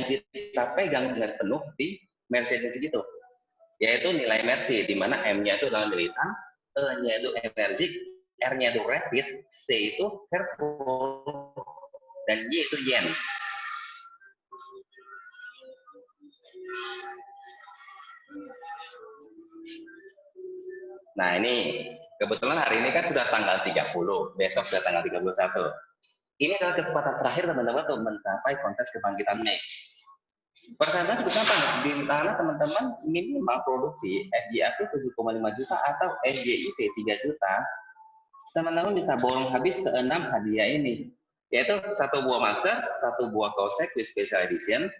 yang kita pegang dengan penuh di Mercy Agency gitu, yaitu nilai Mercy, di mana M-nya itu adalah militan, E-nya itu energik, R-nya itu rapid, C itu careful, dan Y itu yen. Nah ini, kebetulan hari ini kan sudah tanggal 30, besok sudah tanggal 31. Ini adalah kesempatan terakhir teman-teman untuk mencapai kontes kebangkitan Mei. Persentasenya cukup gampang, di sana teman-teman minimal produksi FGAP 7,5 juta atau FGIP 3 juta, teman-teman bisa borong habis ke 6 hadiah ini, yaitu 1 buah masker, 1 buah kaos with special edition,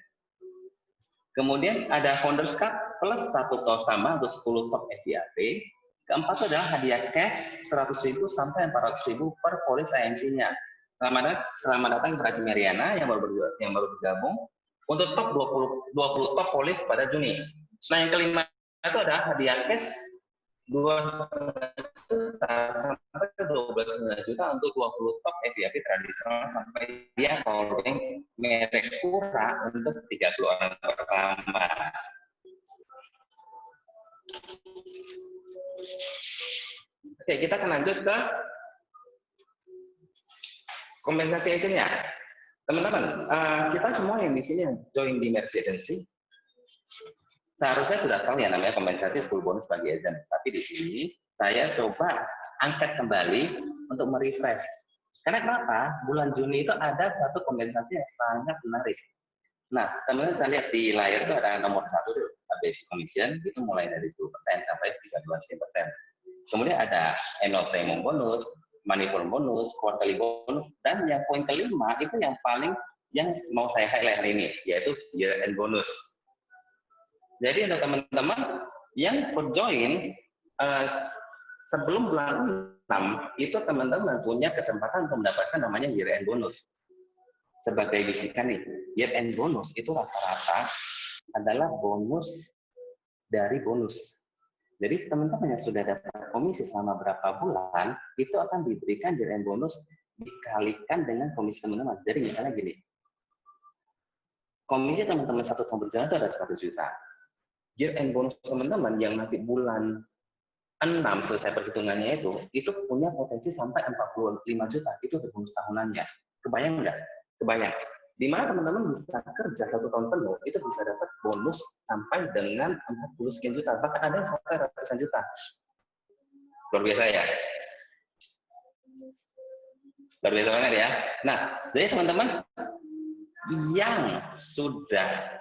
kemudian ada Founders Cup plus 1 kaos tambah untuk 10 top FGAP, keempat adalah hadiah cash 100.000 sampai 400.000 per polis IMC-nya. Selamat datang kepada Meriana yang baru bergabung untuk top 20 top polis pada Juni. Nah yang kelima itu ada hadiah cash 2,5 juta sampai 12,5 juta untuk 20 top FVIP tradisional sampai dia holding merek Pura untuk 30 orang pertama. Oke, kita akan lanjut ke kompensasi agent-nya. Teman-teman, kita semua yang di sini yang join di Mercy Agency, seharusnya sudah tahu ya namanya kompensasi school bonus bagi agent. Tapi di sini saya coba angkat kembali untuk merefresh. Karena kenapa? Bulan Juni itu ada satu kompensasi yang sangat menarik. Nah, teman-teman saya lihat di layar itu ada nomor 1 tuh, basic commission, itu mulai dari 10% sampai 32%. Kemudian ada annual premium bonus, money for bonus, quarterly bonus, dan yang poin kelima itu yang paling yang mau saya highlight hari ini, yaitu year end bonus. Jadi untuk teman-teman yang join sebelum bulan 6, itu teman-teman punya kesempatan untuk mendapatkan namanya year end bonus. Sebagai bisikan nih, year end bonus itu rata-rata adalah bonus dari bonus. Jadi teman-teman yang sudah dapat komisi selama berapa bulan, itu akan diberikan year end bonus dikalikan dengan komisi teman-teman. Jadi misalnya gini, komisi teman-teman 1 tahun berjalan itu ada 100 juta. Year end bonus teman-teman yang nanti bulan 6 selesai perhitungannya itu punya potensi sampai 45 juta. Itu bonus tahunannya. Kebayang nggak? Kebayang. Di mana teman-teman bisa kerja 1 tahun penuh, itu bisa dapat bonus sampai dengan 40 sekian juta, bahkan ada yang sampai ratusan juta. Luar biasa ya. Luar biasa banget ya. Nah, jadi teman-teman yang sudah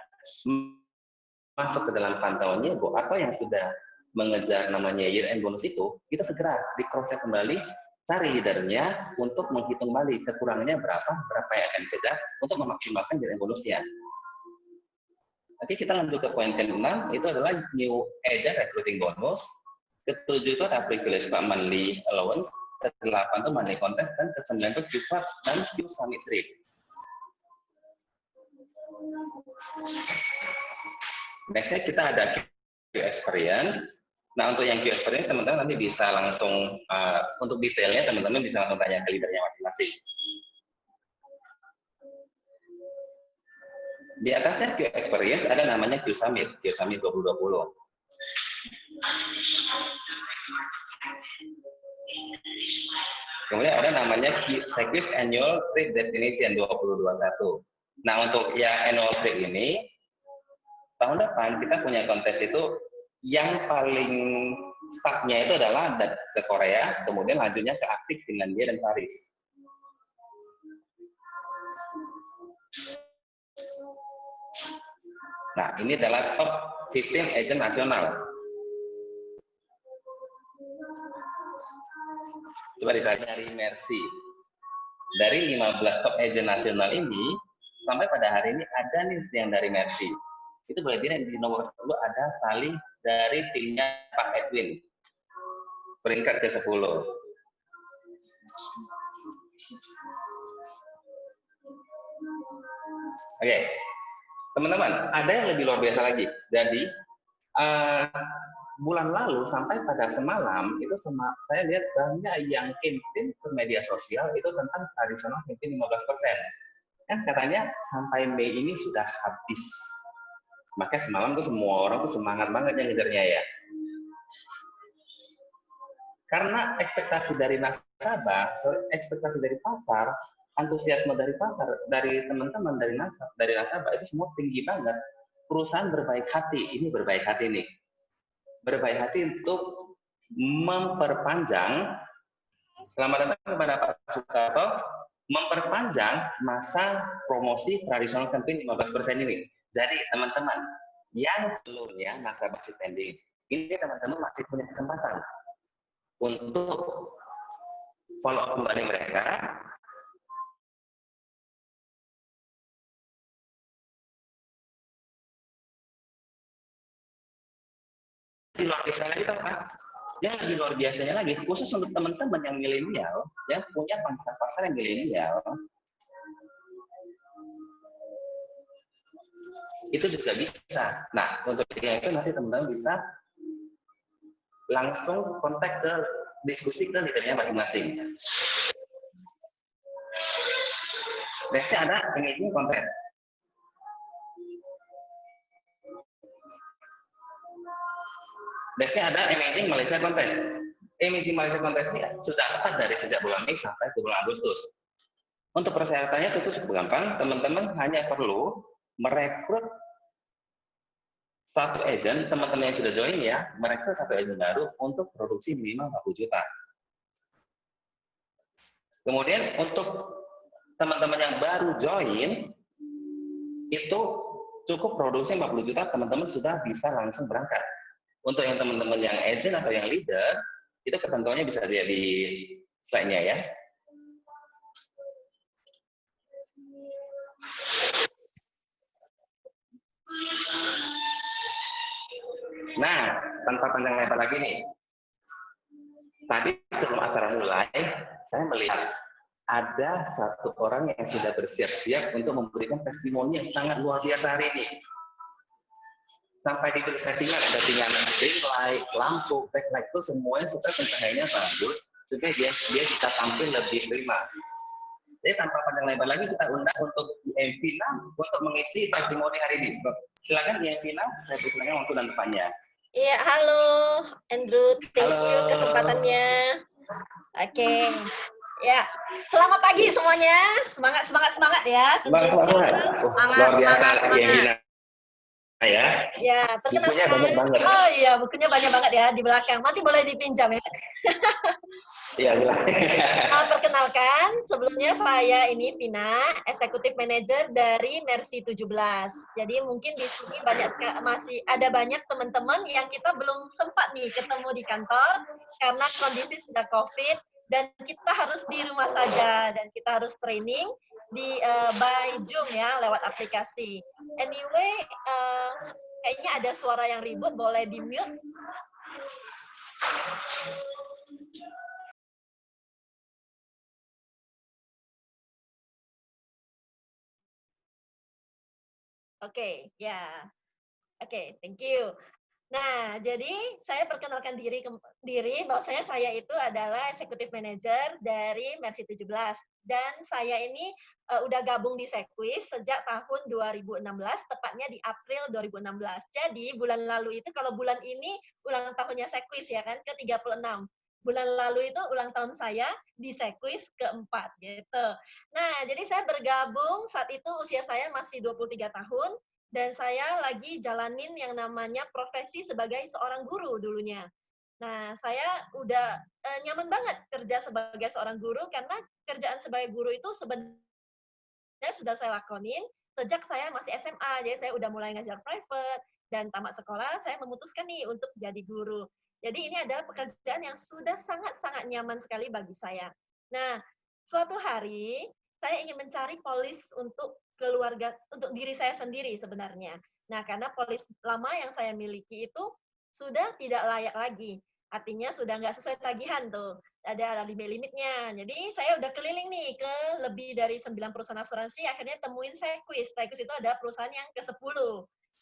masuk ke dalam pantauannya, atau yang sudah mengejar namanya year end bonus itu segera di cross check kembali, cari leadernya untuk menghitung kembali kekurangnya berapa yang akan dikejar untuk memaksimalkan year end bonusnya. Oke, kita lanjut ke poin ke-6, itu adalah new agent recruiting bonus. Ke-7 itu ada privilege monthly allowance, ke-8 itu monthly contest, dan ke-9 itu Q4 dan Q summit trip. Nextnya kita ada Q experience. Nah, untuk yang Q experience, teman-teman nanti bisa langsung, untuk detailnya teman-teman bisa langsung tanya ke leadernya masing-masing. Di atasnya Q experience ada namanya Q Summit 2020. Kemudian ada namanya Q Sequis Annual Trip Destination 2021. Nah, untuk yang annual trip ini, tahun depan kita punya kontes itu yang paling startnya itu adalah ke Korea, kemudian lanjutnya ke Arktik, Finlandia, dan Paris. Nah, ini adalah top 15 agent nasional. Coba dicari dari Mercy. Dari 15 top agent nasional ini, sampai pada hari ini ada nih yang dari Mercy. Itu boleh dilihat di nomor 10 ada Sali dari timnya Pak Edwin. Peringkat ke-10. Oke. Teman-teman, ada yang lebih luar biasa lagi. Jadi, bulan lalu sampai pada semalam, itu saya lihat banyak yang campaign ke media sosial itu tentang tradisional campaign 15%. kan katanya sampai Mei ini sudah habis. Makanya semalam tuh semua orang tuh semangat banget yang ngejarnya ya. Karena ekspektasi dari nasabah, ekspektasi dari pasar, antusiasme dari pasar, dari teman-teman, dari nasabah itu semua tinggi banget. Perusahaan berbaik hati, ini berbaik hati nih. Berbaik hati untuk memperpanjang, selamat datang kepada Pak Sukarto, memperpanjang masa promosi tradisional campaign 15% ini. Jadi teman-teman, yang belumnya nasabah pending, ini teman-teman masih punya kesempatan untuk follow up kembali mereka. Di luar biasa lagi tahu kan? Yang lebih luar biasanya lagi, khusus untuk teman-teman yang milenial, yang punya pangsa pasar yang milenial, itu juga bisa. Nah, untuk yang itu nanti teman-teman bisa langsung kontak ke diskusi ke leadernya masing-masing. Next ada engaging content. Next ada Amazing Malaysia Contest. Amazing Malaysia Contest ini sudah start dari sejak bulan Mei sampai ke bulan Agustus. Untuk persyaratannya itu cukup gampang, teman-teman hanya perlu merekrut satu agent, teman-teman yang sudah join ya, merekrut satu agent baru untuk produksi minimal 40 juta. Kemudian untuk teman-teman yang baru join, itu cukup produksi 40 juta, teman-teman sudah bisa langsung berangkat. Untuk yang teman-teman yang agent atau yang leader, itu ketentuannya bisa dilihat di slide-nya ya. Nah, tanpa panjang lebar lagi nih. Tadi sebelum acara mulai, saya melihat ada satu orang yang sudah bersiap-siap untuk memberikan testimoni yang sangat luar biasa hari ini. Sampai di settingan, ada settingan ring light, lampu, backlight itu semuanya supaya pencahayanya bagus, supaya dia bisa tampil lebih prima. Jadi tanpa panjang lebar lagi kita undang untuk IM Vina untuk mengisi testimoni hari ini. Silakan IM Vina, saya persilakan waktu dan tempatnya. Iya, halo Andrew, thank you kesempatannya. Oke. Ya, selamat pagi semuanya. Semangat ya. Semangat. Luar biasa IM Vina. Ya, perkenalkan. Bukunya banyak banget. Oh iya, bukunya banyak banget ya di belakang. Nanti boleh dipinjam ya. Iya, silakan. Perkenalkan, sebelumnya saya ini Vina, Executive Manager dari Mercy 17. Jadi mungkin di sini masih ada banyak teman-teman yang kita belum sempat nih ketemu di kantor karena kondisi sudah COVID dan kita harus di rumah saja dan kita harus training di by Zoom ya lewat aplikasi. Anyway, kayaknya ada suara yang ribut, boleh di-mute. Oke, ya. Oke, thank you. Nah, jadi saya perkenalkan diri bahwasanya saya itu adalah Executive Manager dari Mercy 17 dan saya ini udah gabung di Sequis sejak tahun 2016, tepatnya di April 2016. Jadi bulan lalu itu, kalau bulan ini ulang tahunnya Sequis ya kan, ke-36. Bulan lalu itu ulang tahun saya di Sequis ke-4 gitu. Nah, jadi saya bergabung saat itu usia saya masih 23 tahun dan saya lagi jalanin yang namanya profesi sebagai seorang guru dulunya. Nah, saya udah nyaman banget kerja sebagai seorang guru karena kerjaan sebagai guru itu sebenarnya sudah saya lakonin sejak saya masih SMA. Jadi saya udah mulai ngajar private dan tamat sekolah, saya memutuskan nih untuk jadi guru. Jadi ini adalah pekerjaan yang sudah sangat-sangat nyaman sekali bagi saya. Nah, suatu hari saya ingin mencari polis untuk keluarga, untuk diri saya sendiri sebenarnya. Nah, karena polis lama yang saya miliki itu sudah tidak layak lagi. Artinya sudah nggak sesuai tagihan tuh. Ada limit-limitnya. Jadi saya udah keliling nih ke lebih dari 9 perusahaan asuransi, akhirnya temuin Sequis. Sequis itu ada perusahaan yang ke-10.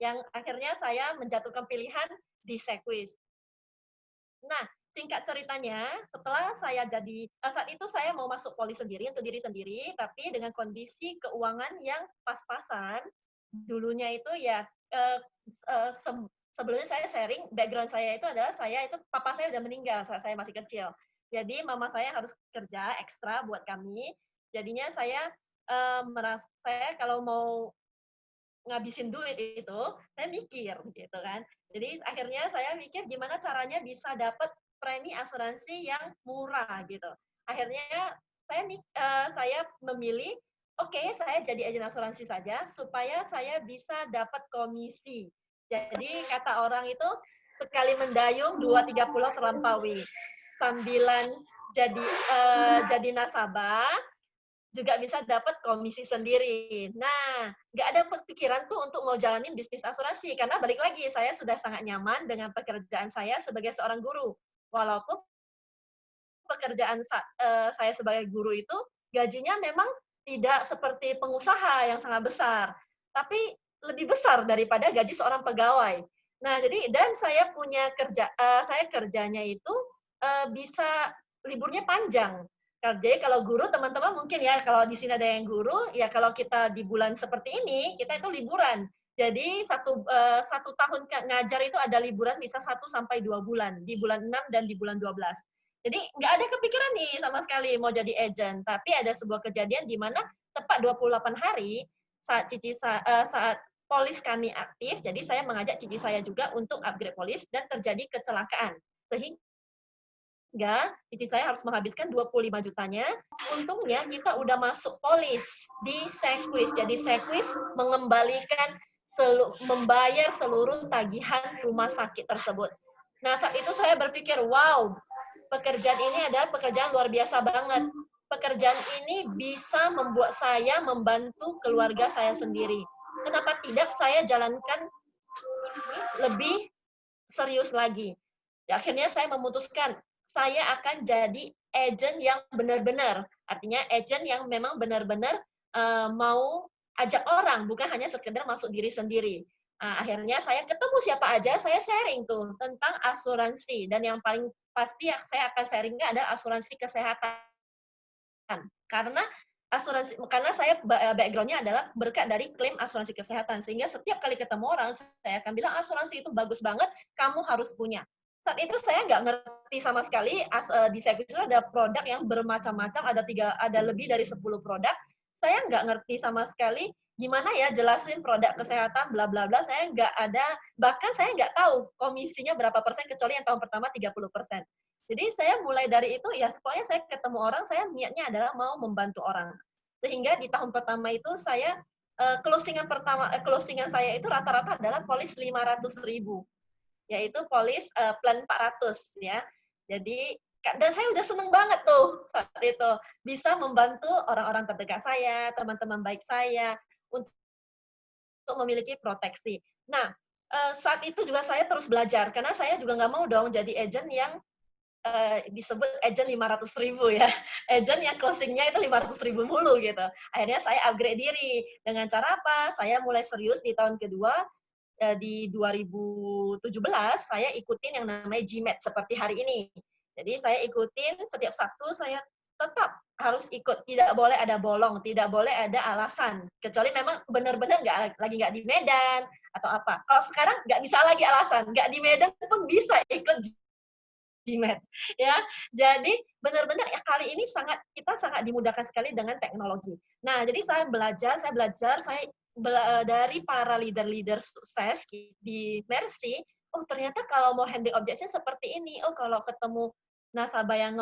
Yang akhirnya saya menjatuhkan pilihan di Sequis. Nah, singkat ceritanya, setelah saya saat itu saya mau masuk poli sendiri untuk diri sendiri, tapi dengan kondisi keuangan yang pas-pasan. Dulunya itu ya, eee eee, sebelumnya saya sharing, background saya itu adalah saya itu papa saya udah meninggal saat saya masih kecil. Jadi mama saya harus kerja ekstra buat kami, jadinya saya, saya kalau mau ngabisin duit itu, saya mikir gitu kan. Jadi akhirnya saya mikir gimana caranya bisa dapat premi asuransi yang murah gitu. Akhirnya saya memilih, oke saya jadi agen asuransi saja supaya saya bisa dapat komisi. Jadi kata orang itu sekali mendayung 2, 3 pulau terlampaui. Sambilan jadi nasabah, juga bisa dapat komisi sendiri. Nah, nggak ada pikiran tuh untuk mau jalanin bisnis asuransi, karena balik lagi, saya sudah sangat nyaman dengan pekerjaan saya sebagai seorang guru. Walaupun saya sebagai guru itu gajinya memang tidak seperti pengusaha yang sangat besar, tapi lebih besar daripada gaji seorang pegawai. Nah, jadi dan saya kerjanya itu, bisa liburnya panjang. Jadi kalau guru teman-teman mungkin ya, kalau di sini ada yang guru, ya kalau kita di bulan seperti ini, kita itu liburan. Jadi 1 tahun ngajar itu ada liburan bisa 1 sampai 2 bulan, di bulan 6 dan di bulan 12. Jadi nggak ada kepikiran nih sama sekali mau jadi agent, tapi ada sebuah kejadian di mana tepat 28 hari saat polis kami aktif, jadi saya mengajak cici saya juga untuk upgrade polis dan terjadi kecelakaan. Sehingga cici saya harus menghabiskan 25 jutanya. Untungnya kita udah masuk polis di Sekwis. Jadi Sekwis membayar seluruh tagihan rumah sakit tersebut. Nah, saat itu saya berpikir, wow, pekerjaan ini adalah pekerjaan luar biasa banget. Pekerjaan ini bisa membuat saya membantu keluarga saya sendiri. Kenapa tidak saya jalankan ini lebih serius lagi? Akhirnya saya memutuskan, saya akan jadi agent yang benar-benar. Artinya agent yang memang benar-benar mau ajak orang, bukan hanya sekedar masuk diri sendiri. Akhirnya saya ketemu siapa aja, saya sharing tuh tentang asuransi. Dan yang paling pasti saya akan sharingnya adalah asuransi kesehatan. Karena saya background-nya adalah berkat dari klaim asuransi kesehatan. Sehingga setiap kali ketemu orang, saya akan bilang asuransi itu bagus banget, kamu harus punya. Saat itu saya nggak ngerti sama sekali, di Sekwis itu ada produk yang bermacam-macam, ada lebih dari 10 produk. Saya nggak ngerti sama sekali gimana ya jelasin produk kesehatan, bla bla bla. Saya nggak ada, bahkan saya nggak tahu komisinya berapa persen, kecuali yang tahun pertama 30%. Jadi saya mulai dari itu, ya pokoknya saya ketemu orang, saya niatnya adalah mau membantu orang. Sehingga di tahun pertama itu saya, closingan saya itu rata-rata adalah polis 500.000, yaitu polis plan 400 ya. Jadi dan saya udah seneng banget tuh saat itu bisa membantu orang-orang terdekat saya, teman-teman baik saya untuk memiliki proteksi. Nah, saat itu juga saya terus belajar karena saya juga nggak mau dong jadi agent yang disebut agent 500.000 ya. Agent yang closing-nya itu 500.000 mulu gitu. Akhirnya saya upgrade diri. Dengan cara apa? Saya mulai serius di tahun kedua, di 2017, saya ikutin yang namanya GMAT seperti hari ini. Jadi saya ikutin setiap Sabtu, saya tetap harus ikut. Tidak boleh ada bolong, tidak boleh ada alasan. Kecuali memang benar-benar lagi nggak di Medan atau apa. Kalau sekarang nggak bisa lagi alasan. Nggak di Medan pun bisa ikut GMAT ya. Jadi benar-benar ya kali ini kita sangat dimudahkan sekali dengan teknologi. Nah, jadi saya belajar dari para leader-leader sukses di Mercy, oh ternyata kalau mau handling objection seperti ini, oh kalau ketemu nasabah yang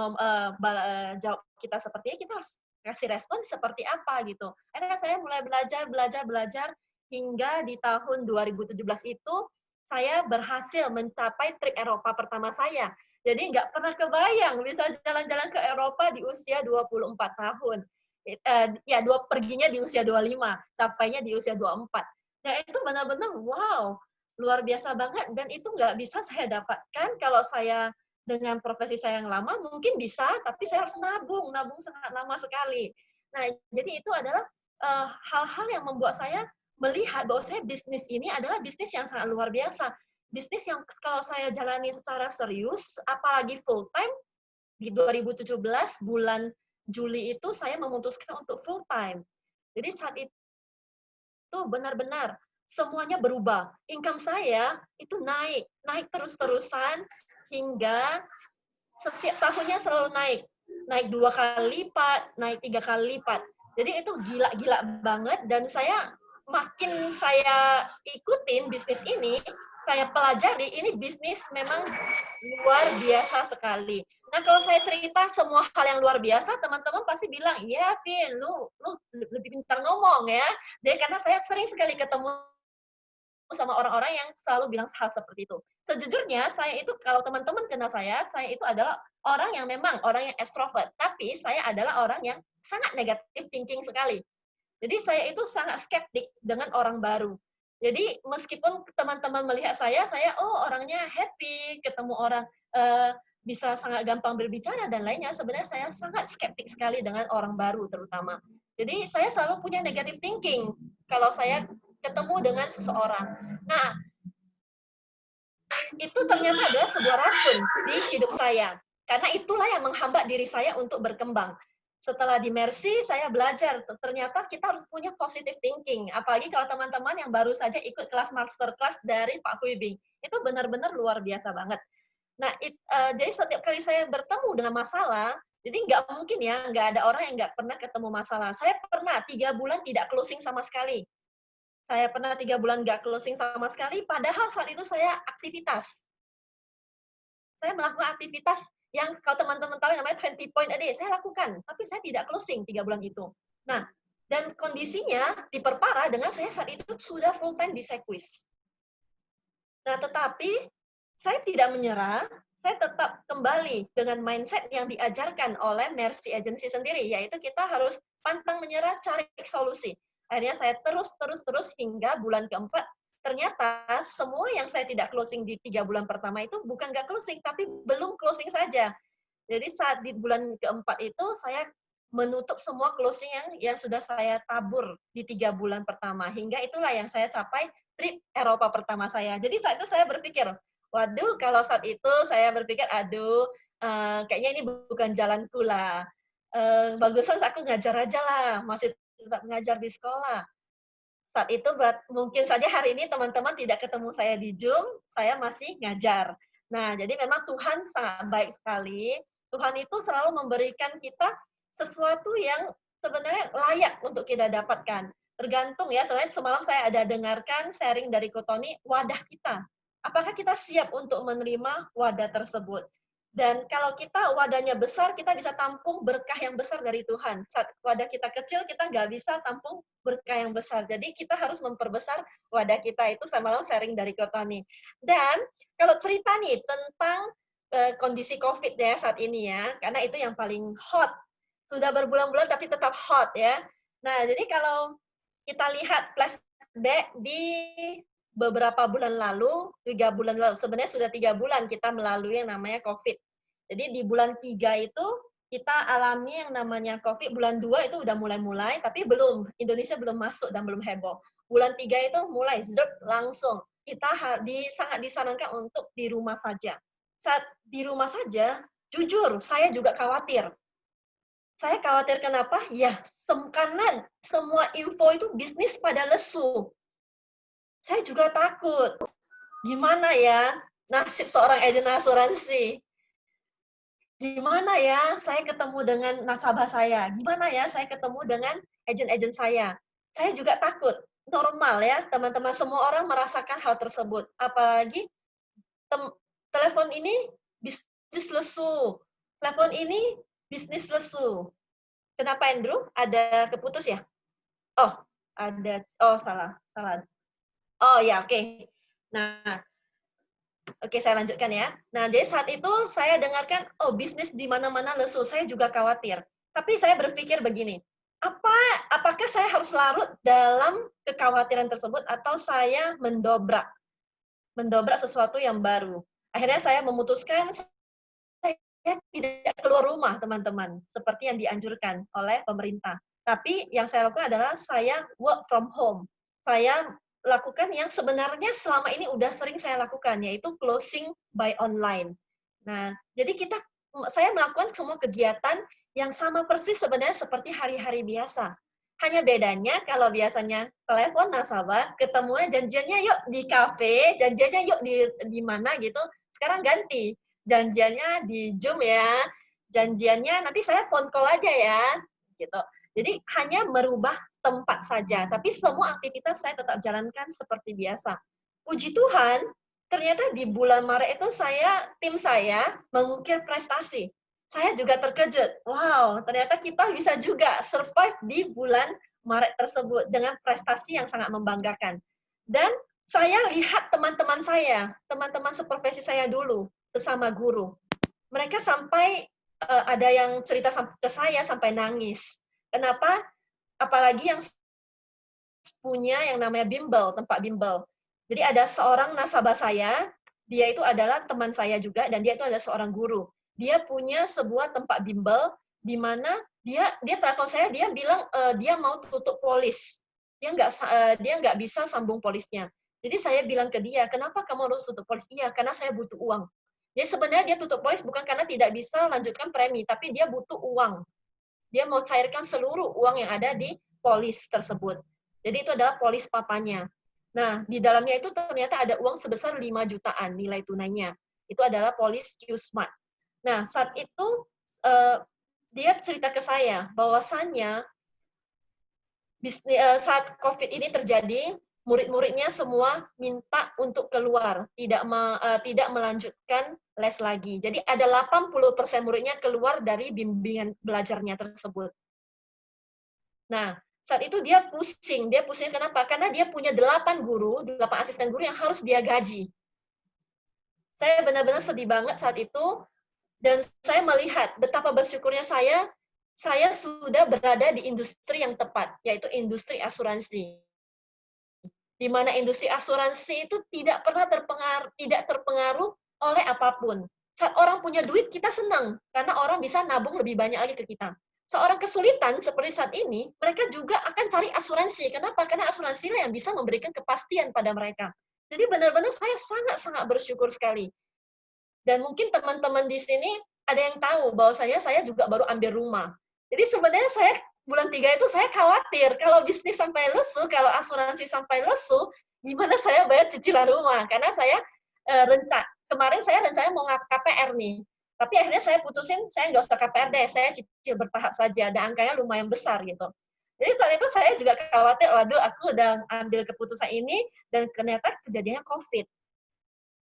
jawab kita seperti ini, kita harus kasih respon seperti apa gitu. Akhirnya saya mulai belajar hingga di tahun 2017 itu saya berhasil mencapai trip Eropa pertama saya. Jadi nggak pernah kebayang bisa jalan-jalan ke Eropa di usia 24 tahun. Perginya di usia 25, capainya di usia 24. Nah, itu benar-benar wow, luar biasa banget dan itu nggak bisa saya dapatkan kalau saya dengan profesi saya yang lama mungkin bisa, tapi saya harus nabung sangat lama sekali. Nah, jadi itu adalah hal-hal yang membuat saya melihat bahwa saya bisnis ini adalah bisnis yang sangat luar biasa. bisnis yang kalau saya jalani secara serius, apalagi full time, di 2017 bulan Juli itu saya memutuskan untuk full time. Jadi saat itu benar-benar semuanya berubah. Income saya itu naik terus-terusan hingga setiap tahunnya selalu naik. Naik 2 kali lipat, naik 3 kali lipat. Jadi itu gila-gila banget dan makin saya ikutin bisnis ini, saya pelajari ini bisnis memang luar biasa sekali. Nah, kalau saya cerita semua hal yang luar biasa, teman-teman pasti bilang, "Iya, Vin, lu lebih pintar ngomong ya." Jadi karena saya sering sekali ketemu sama orang-orang yang selalu bilang hal seperti itu. Sejujurnya, saya itu kalau teman-teman kenal saya itu adalah orang yang memang orang yang extrovert, tapi saya adalah orang yang sangat negative thinking sekali. Jadi saya itu sangat skeptik dengan orang baru. Jadi meskipun teman-teman melihat saya oh orangnya happy, ketemu orang bisa sangat gampang berbicara dan lainnya, sebenarnya saya sangat skeptik sekali dengan orang baru terutama. Jadi saya selalu punya negative thinking kalau saya ketemu dengan seseorang. Nah, itu ternyata adalah sebuah racun di hidup saya. Karena itulah yang menghambat diri saya untuk berkembang. Setelah di Mercy, saya belajar, ternyata kita harus punya positive thinking. Apalagi kalau teman-teman yang baru saja ikut kelas masterclass dari Pak Huibing. Itu benar-benar luar biasa banget. Nah, jadi setiap kali saya bertemu dengan masalah, jadi nggak mungkin ya, nggak ada orang yang nggak pernah ketemu masalah. Saya pernah 3 bulan tidak closing sama sekali. Saya pernah 3 bulan nggak closing sama sekali, padahal saat itu saya aktivitas. Saya melakukan aktivitas yang kalau teman-teman tahu yang namanya 20 point a day, saya lakukan, tapi saya tidak closing 3 bulan itu. Nah, dan kondisinya diperparah dengan saya saat itu sudah full time di Sequis. Nah, tetapi saya tidak menyerah, saya tetap kembali dengan mindset yang diajarkan oleh Mercy Agency sendiri, yaitu kita harus pantang menyerah, cari solusi. Akhirnya saya terus hingga bulan keempat, ternyata semua yang saya tidak closing di 3 bulan pertama itu bukan nggak closing, tapi belum closing saja. Jadi saat di bulan keempat itu saya menutup semua closing yang sudah saya tabur di 3 bulan pertama. Hingga itulah yang saya capai trip Eropa pertama saya. Jadi saat itu saya berpikir, waduh kalau saat itu saya berpikir, aduh kayaknya ini bukan jalanku lah. Bagusan aku ngajar aja lah, masih tetap ngajar di sekolah. Saat itu mungkin saja hari ini teman-teman tidak ketemu saya di Zoom, saya masih ngajar. Nah, jadi memang Tuhan sangat baik sekali. Tuhan itu selalu memberikan kita sesuatu yang sebenarnya layak untuk kita dapatkan. Tergantung ya, soalnya semalam saya ada dengarkan sharing dari Kotoni, wadah kita. Apakah kita siap untuk menerima wadah tersebut? Dan kalau kita wadahnya besar, kita bisa tampung berkah yang besar dari Tuhan. Saat wadah kita kecil, kita nggak bisa tampung berkah yang besar. Jadi kita harus memperbesar wadah kita. Itu sama lo sharing dari Kotoni. Dan kalau cerita nih tentang kondisi COVID ya saat ini ya, karena itu yang paling hot. Sudah berbulan-bulan tapi tetap hot ya. Nah, jadi kalau kita lihat flashback di beberapa bulan lalu, 3 bulan lalu, sebenarnya sudah 3 bulan kita melalui yang namanya COVID. Jadi di bulan 3 itu kita alami yang namanya COVID, bulan 2 itu udah mulai-mulai, tapi Indonesia belum masuk dan belum heboh. Bulan 3 itu mulai, langsung. Kita sangat disarankan untuk di rumah saja. Saat di rumah saja, jujur, saya juga khawatir. Saya khawatir kenapa? Ya, karena semua info itu bisnis pada lesu. Saya juga takut. Gimana ya nasib seorang agen asuransi? Gimana ya saya ketemu dengan nasabah saya? Gimana ya saya ketemu dengan agen-agen saya? Saya juga takut. Normal ya, teman-teman semua orang merasakan hal tersebut. Apalagi telepon ini bisnis lesu. Telepon ini bisnis lesu. Kenapa Andrew? Ada keputus ya? Oh, ada. Oh, salah. Oh ya, oke. Nah, oke saya lanjutkan ya. Nah, jadi saat itu saya dengarkan, oh bisnis di mana-mana lesu, saya juga khawatir. Tapi saya berpikir begini, apakah saya harus larut dalam kekhawatiran tersebut atau saya mendobrak sesuatu yang baru. Akhirnya saya memutuskan saya tidak keluar rumah, teman-teman, seperti yang dianjurkan oleh pemerintah. Tapi yang saya lakukan adalah saya work from home. Saya lakukan yang sebenarnya selama ini udah sering saya lakukan, yaitu closing by online. Nah, jadi saya melakukan semua kegiatan yang sama persis sebenarnya seperti hari-hari biasa. Hanya bedanya kalau biasanya telepon nasabah, ketemunya janjiannya yuk di kafe, janjiannya yuk di mana gitu. Sekarang ganti, janjiannya di Zoom ya, janjiannya nanti saya phone call aja ya, gitu. Jadi hanya merubah tempat saja, tapi semua aktivitas saya tetap jalankan seperti biasa. Puji Tuhan, ternyata di bulan Maret itu tim saya mengukir prestasi. Saya juga terkejut. Wow, ternyata kita bisa juga survive di bulan Maret tersebut dengan prestasi yang sangat membanggakan. Dan saya lihat teman-teman saya, teman-teman seprofesi saya dulu, sesama guru. Mereka sampai ada yang cerita ke saya sampai nangis. Kenapa? Apalagi yang punya yang namanya bimbel, tempat bimbel. Jadi ada seorang nasabah saya, dia itu adalah teman saya juga, dan dia itu adalah seorang guru. Dia punya sebuah tempat bimbel, di mana dia telepon saya, dia bilang dia mau tutup polis. Dia nggak bisa sambung polisnya. Jadi saya bilang ke dia, kenapa kamu harus tutup polis? Iya, karena saya butuh uang. Jadi sebenarnya dia tutup polis bukan karena tidak bisa lanjutkan premi, tapi dia butuh uang. Dia mau cairkan seluruh uang yang ada di polis tersebut. Jadi itu adalah polis papanya. Nah, di dalamnya itu ternyata ada uang sebesar 5 jutaan nilai tunainya. Itu adalah polis Q-Smart. Nah, saat itu dia cerita ke saya bahwasannya saat COVID ini terjadi, murid-muridnya semua minta untuk keluar, tidak melanjutkan les lagi. Jadi ada 80% muridnya keluar dari bimbingan belajarnya tersebut. Nah, saat itu dia pusing kenapa? Karena dia punya 8 asisten guru yang harus dia gaji. Saya benar-benar sedih banget saat itu, dan saya melihat betapa bersyukurnya saya sudah berada di industri yang tepat, yaitu industri asuransi. Di mana industri asuransi itu tidak pernah terpengaruh oleh apapun. Saat orang punya duit, kita senang, karena orang bisa nabung lebih banyak lagi ke kita. Seorang kesulitan seperti saat ini, mereka juga akan cari asuransi. Kenapa? Karena asuransi yang bisa memberikan kepastian pada mereka. Jadi benar-benar saya sangat-sangat bersyukur sekali. Dan mungkin teman-teman di sini ada yang tahu bahwa saya juga baru ambil rumah. Jadi sebenarnya saya bulan 3 itu saya khawatir kalau bisnis sampai lesu, kalau asuransi sampai lesu, gimana saya bayar cicilan rumah? Karena saya kemarin saya rencana mau KPR nih. Tapi akhirnya saya putusin, saya nggak usah KPR deh, saya cicil bertahap saja, dan angkanya lumayan besar gitu. Jadi saat itu saya juga khawatir, waduh aku udah ambil keputusan ini, dan ternyata kejadiannya COVID.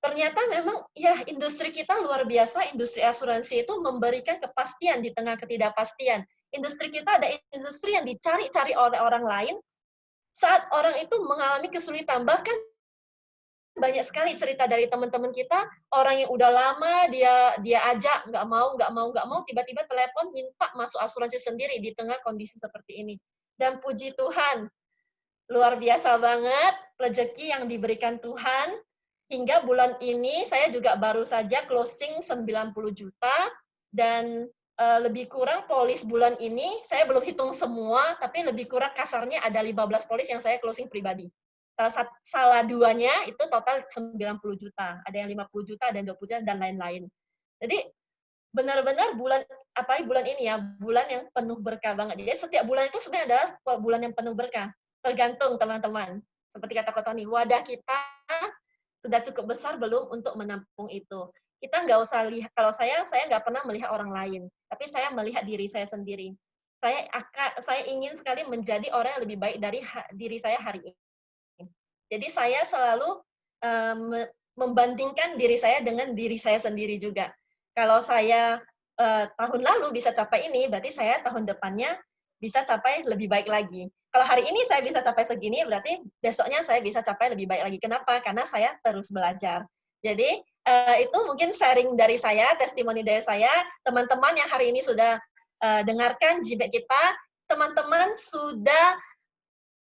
Ternyata memang ya industri kita luar biasa, industri asuransi itu memberikan kepastian di tengah ketidakpastian. Industri kita ada industri yang dicari-cari oleh orang lain saat orang itu mengalami kesulitan. Bahkan banyak sekali cerita dari teman-teman kita, orang yang udah lama dia ajak nggak mau, tiba-tiba telepon minta masuk asuransi sendiri di tengah kondisi seperti ini. Dan puji Tuhan, luar biasa banget rezeki yang diberikan Tuhan. Hingga bulan ini saya juga baru saja closing 90 juta, dan lebih kurang polis bulan ini, saya belum hitung semua, tapi lebih kurang kasarnya ada 15 polis yang saya closing pribadi. Salah duanya itu total 90 juta. Ada yang 50 juta, ada yang 20 juta, dan lain-lain. Jadi benar-benar bulan ini ya, bulan yang penuh berkah banget. Jadi setiap bulan itu sebenarnya adalah bulan yang penuh berkah. Tergantung teman-teman. Seperti kata Kak Tony, wadah kita sudah cukup besar belum untuk menampung itu. Kita nggak usah lihat, kalau saya nggak pernah melihat orang lain, tapi saya melihat diri saya sendiri. Saya ingin sekali menjadi orang yang lebih baik dari diri saya hari ini. Jadi saya selalu membandingkan diri saya dengan diri saya sendiri juga. Kalau saya tahun lalu bisa capai ini, berarti saya tahun depannya bisa capai lebih baik lagi. Kalau hari ini saya bisa capai segini, berarti besoknya saya bisa capai lebih baik lagi. Kenapa? Karena saya terus belajar. Jadi itu mungkin sharing dari saya, testimoni dari saya. Teman-teman yang hari ini sudah dengarkan JBEK kita, teman-teman sudah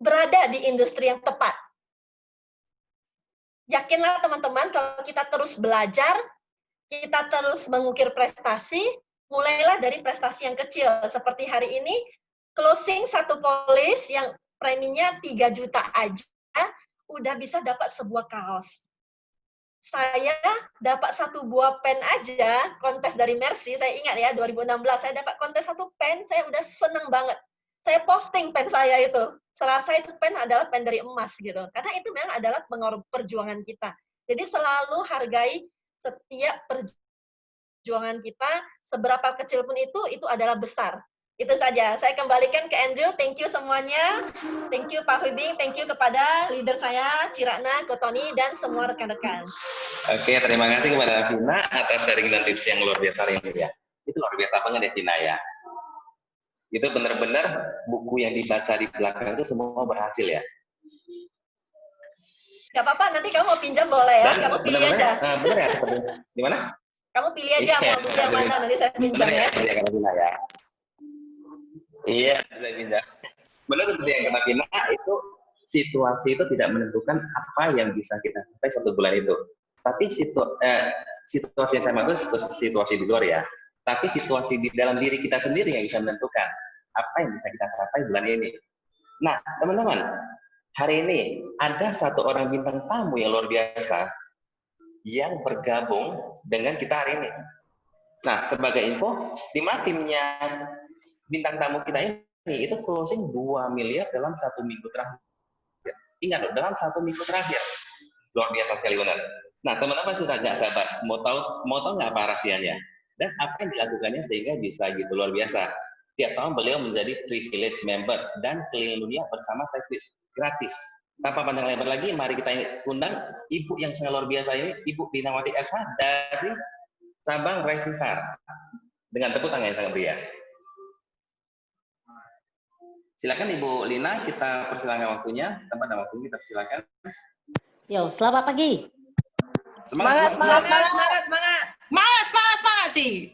berada di industri yang tepat. Yakinlah teman-teman, kalau kita terus belajar, kita terus mengukir prestasi, mulailah dari prestasi yang kecil. Seperti hari ini, closing satu polis yang preminya 3 juta aja, udah bisa dapat sebuah kaos. Saya dapat 1 buah pen aja, kontes dari Mercy, saya ingat ya, 2016, saya dapat kontes 1 pen, saya udah seneng banget. Saya posting pen saya itu, serasa itu pen adalah pen dari emas gitu, karena itu memang adalah perjuangan kita. Jadi selalu hargai setiap perjuangan kita, seberapa kecil pun itu adalah besar. Itu saja. Saya kembalikan ke Andrew. Thank you semuanya. Thank you Pak Hubing. Thank you kepada leader saya, Cirakna, Kotoni, dan semua rekan-rekan. Oke, terima kasih kepada Vina atas sharing dan tips yang luar biasa ini ya. Itu luar biasa banget ya Vina ya. Itu benar-benar buku yang dibaca di belakang itu semua berhasil ya. Gak apa-apa, nanti kamu mau pinjam boleh ya. Dan kamu pilih aja. Benar ya, seperti gimana? Kamu pilih aja mau buku yang mana, nanti saya pinjam ya. Vina ya. Iya, saya pinjam. Benar seperti yang kata Vina, itu situasi itu tidak menentukan apa yang bisa kita capai 1 bulan itu. Tapi situasi yang saya maksud situasi di luar ya. Tapi situasi di dalam diri kita sendiri yang bisa menentukan apa yang bisa kita capai bulan ini. Nah, teman-teman, hari ini ada 1 orang bintang tamu yang luar biasa yang bergabung dengan kita hari ini. Nah, sebagai info, timnya bintang tamu kita ini itu closing 2 miliar dalam 1 minggu terakhir. Ingat loh, dalam 1 minggu terakhir. Luar biasa sekali benar. Nah, teman-teman sudah nggak sabar, mau tahu nggak apa rahasianya? Dan apa yang dilakukannya sehingga bisa gitu luar biasa. Tiap tahun beliau menjadi privilege member dan keliling dunia bersama Cyclist gratis. Tanpa pandang lebar lagi, mari kita undang ibu yang sangat luar biasa ini, Ibu Dinawati SH dari cabang Rising Star. Dengan tepuk tangan yang sangat meriah. Silakan Ibu Lina, kita persilakan waktunya, tempat dan waktunya kita persilakan. Yo, selamat pagi. Semangat, Ci.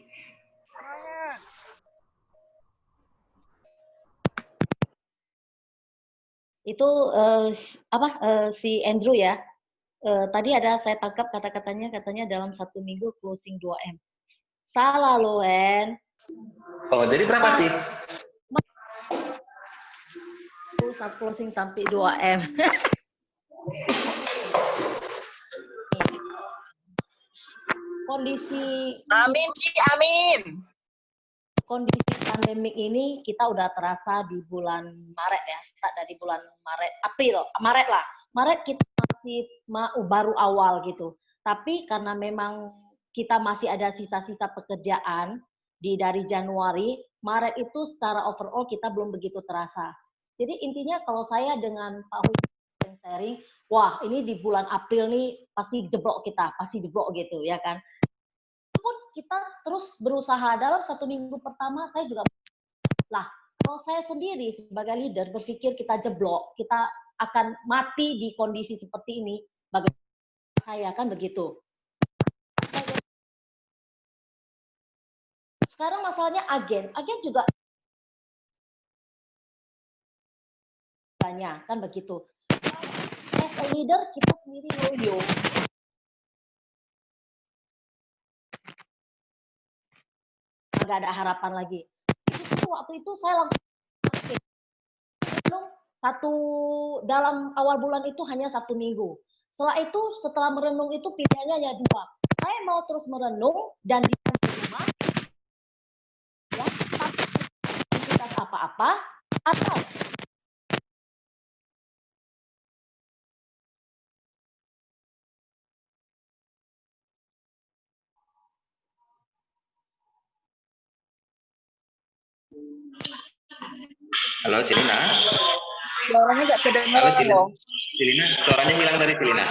Itu si Andrew ya. Tadi ada saya tangkap katanya dalam 1 minggu closing 2M. Salah loh, En. Oh, jadi berapa, Ci? Closing sampai 2M. Kondisi amin Ci, amin. Kondisi pandemik ini kita udah terasa di bulan Maret ya, start dari bulan Maret lah. Maret kita masih baru awal gitu. Tapi karena memang kita masih ada sisa-sisa pekerjaan dari Januari, Maret itu secara overall kita belum begitu terasa. Jadi intinya kalau saya dengan Pak Hui sharing, wah ini di bulan April nih pasti jeblok gitu ya kan. Pun kita terus berusaha dalam 1 minggu pertama saya juga kalau saya sendiri sebagai leader berpikir kita jeblok, kita akan mati di kondisi seperti ini, bagaimana saya kan begitu. Sekarang masalahnya agen juga banyak kan begitu. As a leader kita sendiri loyo. Nggak ada harapan lagi. Waktu itu saya langsung dalam awal bulan itu hanya 1 minggu. Setelah merenung itu pilihannya hanya 2. Saya mau terus merenung dan di rumah ya, aktivitas apa-apa atau Halo Cilina. Suaranya nggak kedengeran loh. Cilina, suaranya hilang dari Cilina.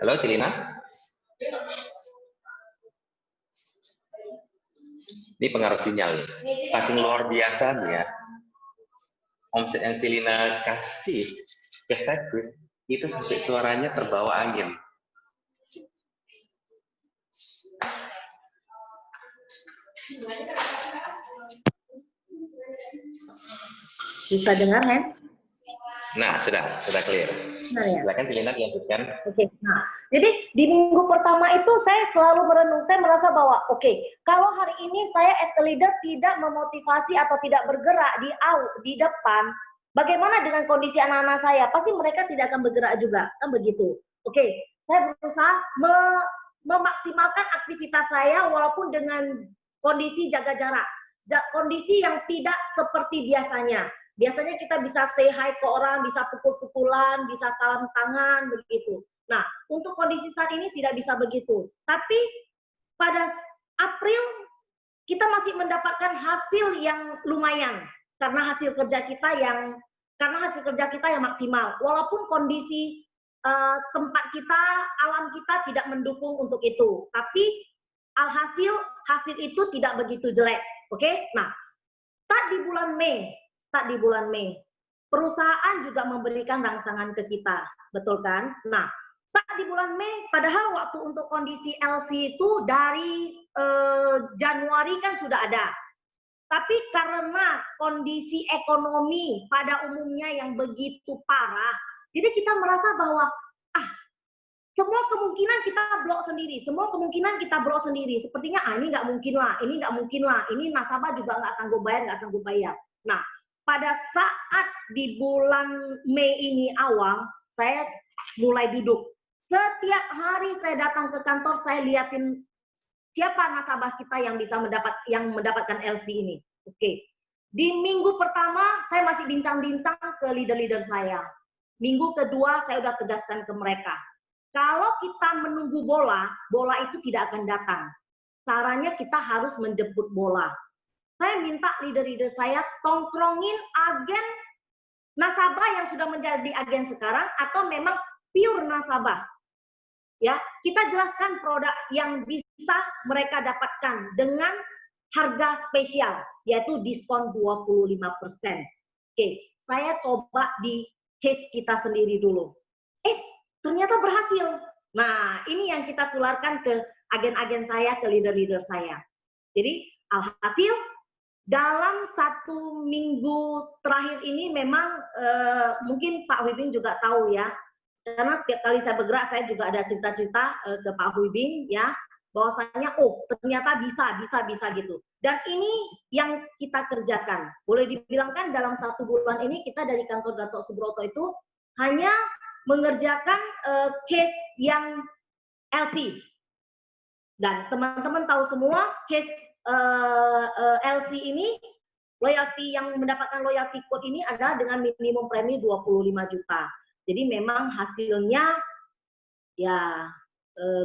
Halo Cilina. Ini pengaruh sinyal. Saking luar biasa nih ya. Omset yang Cilina kasih ke Cyclist itu sampai suaranya terbawa angin. Bisa dengar, Hen? Nah, sudah clear. Ya. Silakan Celina dilanjutkan. Oke, nah, jadi di minggu pertama itu saya selalu merenung, saya merasa bahwa kalau hari ini saya as a leader tidak memotivasi atau tidak bergerak di depan, bagaimana dengan kondisi anak-anak saya? Pasti mereka tidak akan bergerak juga, kan begitu. Saya berusaha memaksimalkan aktivitas saya walaupun dengan kondisi jaga jarak, kondisi yang tidak seperti biasanya. Biasanya kita bisa say hi ke orang, bisa pukul-pukulan, bisa salam tangan, begitu. Nah, untuk kondisi saat ini tidak bisa begitu. Tapi pada April kita masih mendapatkan hasil yang lumayan karena hasil kerja kita yang maksimal. Walaupun kondisi tempat kita, alam kita tidak mendukung untuk itu. Tapi hasil itu tidak begitu jelek. Nah, start di bulan Mei, perusahaan juga memberikan rangsangan ke kita, betul kan? Nah, saat di bulan Mei, padahal waktu untuk kondisi LC itu dari Januari kan sudah ada. Tapi karena kondisi ekonomi pada umumnya yang begitu parah, jadi kita merasa bahwa semua kemungkinan kita blok sendiri. Sepertinya ini nggak mungkin lah, ini nasabah juga nggak sanggup bayar. Nah, pada saat di bulan Mei ini awal, saya mulai duduk. Setiap hari saya datang ke kantor, saya liatin siapa nasabah kita yang bisa mendapatkan LC ini. Di minggu pertama, saya masih bincang-bincang ke leader-leader saya. Minggu kedua, saya udah tegaskan ke mereka. Kalau kita menunggu bola itu tidak akan datang. Caranya kita harus menjemput bola. Saya minta leader-leader saya tongkrongin agen nasabah yang sudah menjadi agen sekarang atau memang pure nasabah. Ya, kita jelaskan produk yang bisa mereka dapatkan dengan harga spesial, yaitu diskon 25%. Saya coba di case kita sendiri dulu. Ternyata berhasil. Nah, ini yang kita tularkan ke agen-agen saya, ke leader-leader saya. Jadi, alhasil dalam 1 minggu terakhir ini memang mungkin Pak Wibing juga tahu ya, karena setiap kali saya bergerak saya juga ada cerita-cerita ke Pak Wibing ya, bahwasanya ternyata bisa gitu. Dan ini yang kita kerjakan. Boleh dibilangkan dalam 1 bulan ini kita dari kantor Dato' Subroto itu hanya mengerjakan case yang LC. Dan teman-teman tahu semua case LC ini, loyalty yang mendapatkan loyalty code ini adalah dengan minimum premi 25 juta. Jadi memang hasilnya ya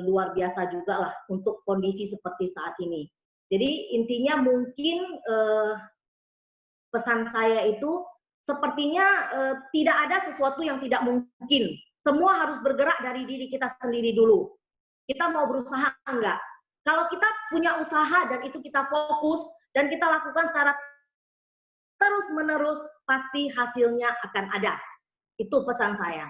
luar biasa juga lah untuk kondisi seperti saat ini. Jadi intinya mungkin pesan saya itu sepertinya tidak ada sesuatu yang tidak mungkin. Semua harus bergerak dari diri kita sendiri dulu. Kita mau berusaha enggak? Kalau kita punya usaha dan itu kita fokus dan kita lakukan secara terus-menerus, pasti hasilnya akan ada. Itu pesan saya.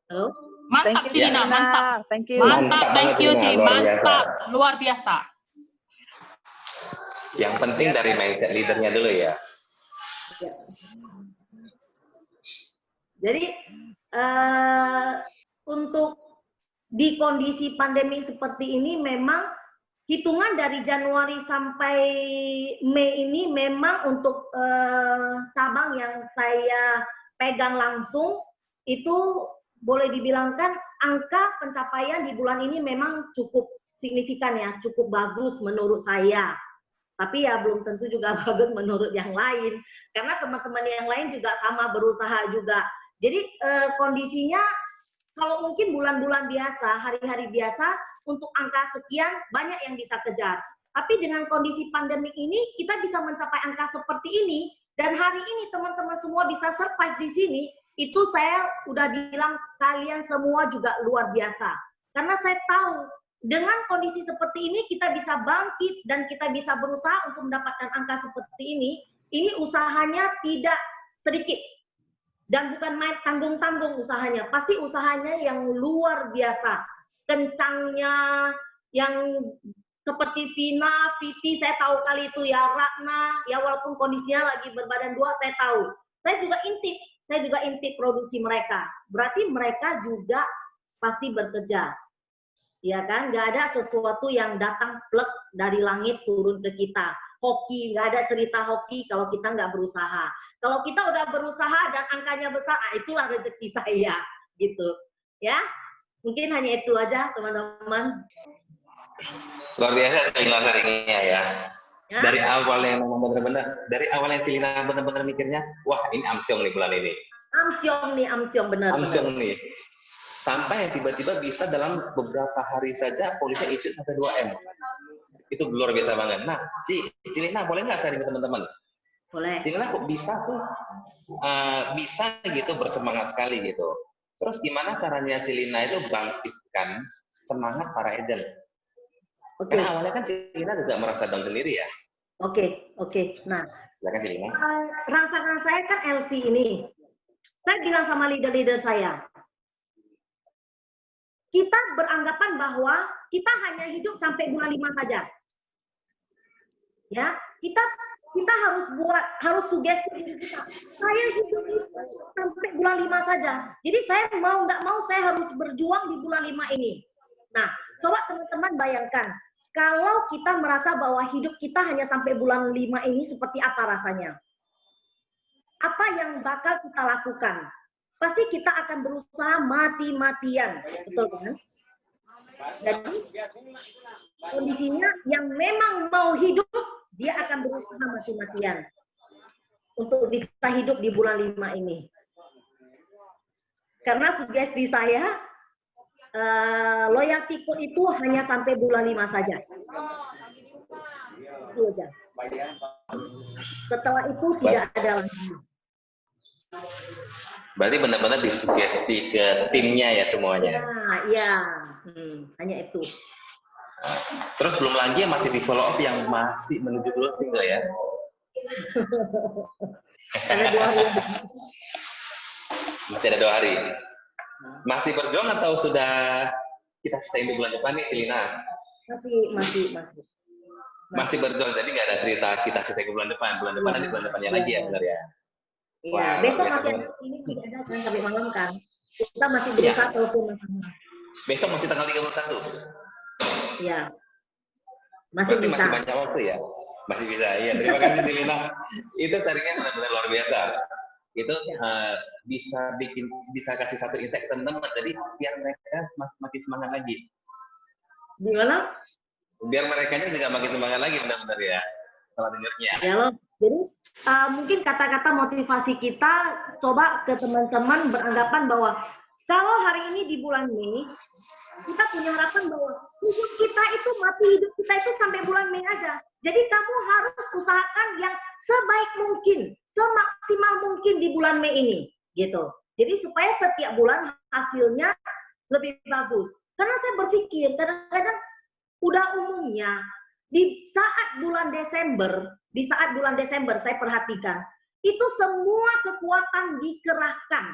Halo? Mantap, Celina, mantap. Thank you. Mantap, thank you, Ci. Mantap, luar biasa. Yang penting dari mindset leadernya dulu ya. Jadi untuk di kondisi pandemi seperti ini memang hitungan dari Januari sampai Mei ini memang untuk cabang yang saya pegang langsung itu boleh dibilangkan angka pencapaian di bulan ini memang cukup signifikan ya, cukup bagus menurut saya. Tapi ya belum tentu juga bagus menurut yang lain, karena teman-teman yang lain juga sama berusaha juga. Jadi kondisinya kalau mungkin bulan-bulan biasa, hari-hari biasa, untuk angka sekian banyak yang bisa kejar. Tapi dengan kondisi pandemi ini, kita bisa mencapai angka seperti ini, dan hari ini teman-teman semua bisa survive di sini, itu saya udah bilang kalian semua juga luar biasa. Karena saya tahu, dengan kondisi seperti ini, kita bisa bangkit, dan kita bisa berusaha untuk mendapatkan angka seperti ini usahanya tidak sedikit. Dan bukan main tanggung-tanggung usahanya, pasti usahanya yang luar biasa, kencangnya, yang seperti Vina, Viti, saya tahu kali itu ya, Ratna, ya walaupun kondisinya lagi berbadan dua, saya tahu. Saya juga intip produksi mereka. Berarti mereka juga pasti bekerja. Ya kan, nggak ada sesuatu yang datang plek dari langit turun ke kita. Hoki, nggak ada cerita hoki kalau kita nggak berusaha. Kalau kita udah berusaha dan angkanya besar, itulah rezeki saya, gitu. Ya, mungkin hanya itu aja, teman-teman. Luar biasa Cilina sharingnya ya. Dari awal yang Cilina benar-benar mikirnya, wah ini amsyong nih bulan ini. Amsyong benar. Amsyong nih. Sampai tiba-tiba bisa dalam beberapa hari saja polisi isi sampai 2M. Itu luar biasa banget. Nah, Cilina boleh nggak sharing ke teman-teman? Boleh. Cilina kok bisa sih? Bisa gitu, bersemangat sekali gitu. Terus gimana caranya Cilina itu bangkitkan semangat para agent? Karena awalnya kan Cilina juga merasa down sendiri ya. Oke. Nah, silakan Cilina. Rangsangan saya kan LC ini. Saya bilang sama leader-leader saya, kita beranggapan bahwa kita hanya hidup sampai bulan 5 saja. Ya, kita harus sugesti diri kita. Saya hidup sampai bulan 5 saja. Jadi saya mau nggak mau saya harus berjuang di bulan 5 ini. Nah, coba teman-teman bayangkan, kalau kita merasa bahwa hidup kita hanya sampai bulan 5 ini seperti apa rasanya? Apa yang bakal kita lakukan? Pasti kita akan berusaha mati-matian, betul kan? Jadi kondisinya yang memang mau hidup, dia akan berusaha mati-matian untuk bisa hidup di bulan 5 ini. Karena sugesti saya, loyalty code itu hanya sampai bulan 5 saja. Itu aja. Setelah itu tidak ada lagi. Berarti benar-benar disugesti ke timnya ya semuanya. Iya. Hanya itu. Terus belum lagi yang masih di follow up yang masih menuju closing ya? Ada 2 hari. Masih ada 2 hari. Masih berjuang atau sudah kita stay di bulan depan nih, Cilina? Masih berjuang, jadi nggak ada cerita kita stay ke bulan depan nanti bulan depannya lagi ya, benar ya? Iya, Wah, besok masih ada ini tidak ada kan sampai malam kan. Kita masih berusaha telepon sama. Besok masih tanggal 31. Iya. Masih berarti bisa. Masih banyak waktu ya? Masih bisa. Iya, terima kasih Cilina. Itu sharingnya benar-benar luar biasa. Itu bisa kasih satu insight ke teman-teman, jadi biar mereka makin semangat lagi. Gimana? Biar mereka juga makin semangat lagi benar-benar ya, kalau dengarnya. Ya loh. Jadi mungkin kata-kata motivasi kita coba ke teman-teman beranggapan bahwa kalau hari ini di bulan Mei kita punya harapan bahwa hidup kita itu hidup kita itu sampai bulan Mei aja. Jadi kamu harus usahakan yang sebaik mungkin, semaksimal mungkin di bulan Mei ini, gitu. Jadi supaya setiap bulan hasilnya lebih bagus. Karena saya berpikir kadang-kadang udah umumnya di saat bulan Desember saya perhatikan itu semua kekuatan dikerahkan.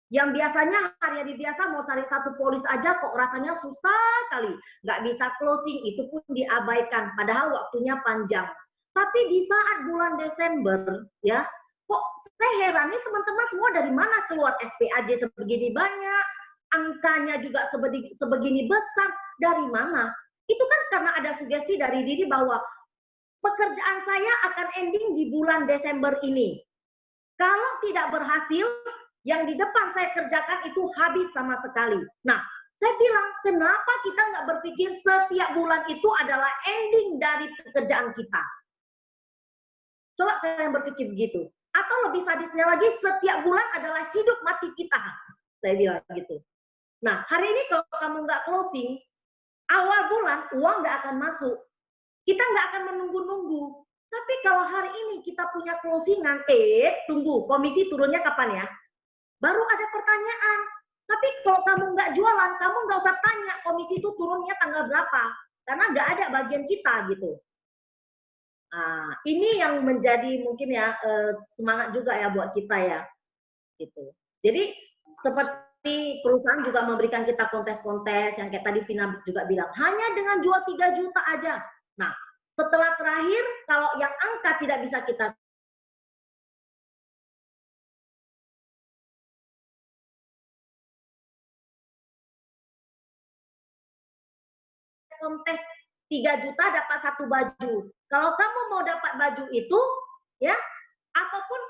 Yang biasanya hari-hari biasa mau cari satu polis aja kok rasanya susah kali. Nggak bisa closing, itu pun diabaikan. Padahal waktunya panjang. Tapi di saat bulan Desember, ya, kok saya heran nih teman-teman semua dari mana keluar SPAJ sebegini banyak, angkanya juga sebegini besar, dari mana? Itu kan karena ada sugesti dari diri bahwa pekerjaan saya akan ending di bulan Desember ini. Kalau tidak berhasil, yang di depan saya kerjakan itu habis sama sekali. Nah, saya bilang, kenapa kita nggak berpikir setiap bulan itu adalah ending dari pekerjaan kita? Coba kalian berpikir begitu. Atau lebih sadisnya lagi, setiap bulan adalah hidup mati kita. Saya bilang gitu. Nah, hari ini kalau kamu nggak closing, awal bulan uang nggak akan masuk. Kita nggak akan menunggu-nunggu. Tapi kalau hari ini kita punya closingan, tunggu, komisi turunnya kapan ya? Baru ada pertanyaan. Tapi kalau kamu nggak jualan, kamu nggak usah tanya komisi itu turunnya tanggal berapa. Karena nggak ada bagian kita gitu. Nah, ini yang menjadi mungkin ya semangat juga ya buat kita ya. Gitu. Jadi seperti perusahaan juga memberikan kita kontes-kontes yang kayak tadi Vina juga bilang, hanya dengan jual 3 juta aja. Nah, setelah terakhir, kalau yang angka tidak bisa kita kontes 3 juta dapat 1 baju. Kalau kamu mau dapat baju itu, ya, ataupun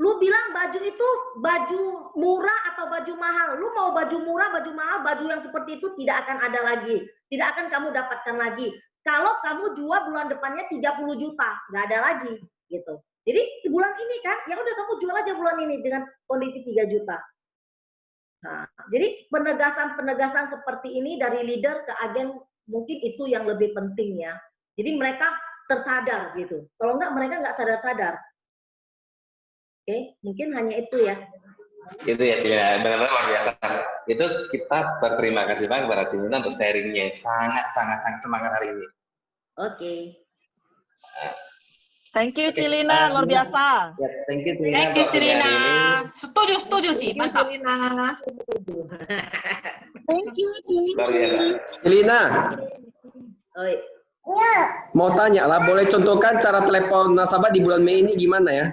lu bilang baju itu baju murah atau baju mahal. Lu mau baju murah, baju mahal, baju yang seperti itu tidak akan ada lagi. Tidak akan kamu dapatkan lagi. Kalau kamu jual bulan depannya 30 juta, nggak ada lagi. Gitu. Jadi bulan ini kan, ya udah kamu jual aja bulan ini dengan kondisi 3 juta. Nah, jadi penegasan-penegasan seperti ini dari leader ke agen mungkin itu yang lebih penting ya. Jadi mereka tersadar gitu. Kalau enggak mereka nggak sadar-sadar. Oke, mungkin hanya itu ya. Itu ya Cilina, benar-benar luar biasa. Itu kita berterima kasih banget kepada Cilina untuk sharingnya sangat semangat hari ini. Oke. Thank you Cilina, luar biasa. Ya, thank you Cilina. Thank you, untuk waktunya Cilina. hari ini. Setuju, Ci. Mantap. Thank you, Luar biasa. Celina, Oi. mau tanya lah, boleh contohkan cara telepon nasabah di bulan Mei ini gimana ya?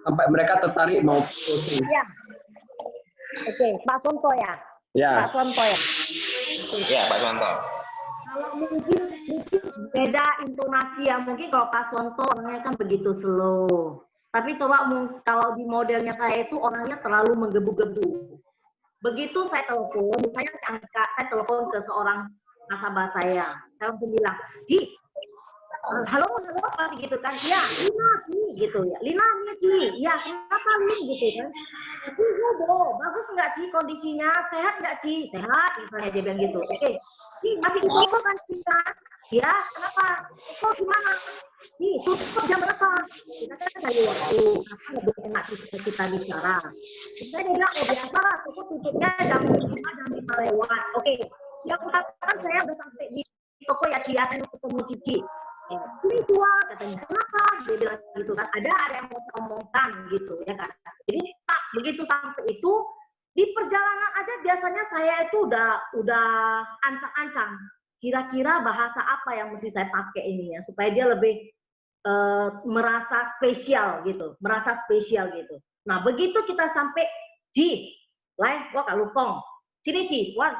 Sampai mereka tertarik mau closing. Ya. Oke, Pak Sonto ya. Ya. Pak Sonto ya. Ya, Pak Suwanto. Kalau mungkin beda intonasi ya. Mungkin kalau Pak Sonto orangnya kan begitu slow. Tapi coba kalau di modelnya saya itu orangnya terlalu menggebu-gebu. Begitu saya telepon, misalnya saya telepon ke seorang nasabah saya langsung bilang, Ji, halo, pasti gitu kan, ya, Lina, nih, gitu ya, Lina, nih, Ci, ya, kenapa nih, gitu kan, Ci, bagus nggak, Ci, kondisinya, sehat nggak, Ci, sehat, misalnya dia bilang gitu, oke, Ci, masih di toko kan, Ci, ya, kenapa, kok gimana, Ci, tutup jam berapa, kita kan cari waktu, apa lebih enak kita bicara, kita dia bilang, oh biasa lah, toko tutupnya jam 5 lewat, oke, yang katakan saya udah sampai di toko ya, Ci, saya mau ketemu Cici, ini jual katanya, kenapa dia bilang gitu kan, ada yang mau ngomongkan gitu ya kan. Jadi Pak, begitu sampai itu di perjalanan aja biasanya saya itu udah ancang-ancang kira-kira bahasa apa yang mesti saya pakai ini ya supaya dia lebih merasa spesial gitu. Nah begitu kita sampai Ji lai gua kalupong sini Ci, wah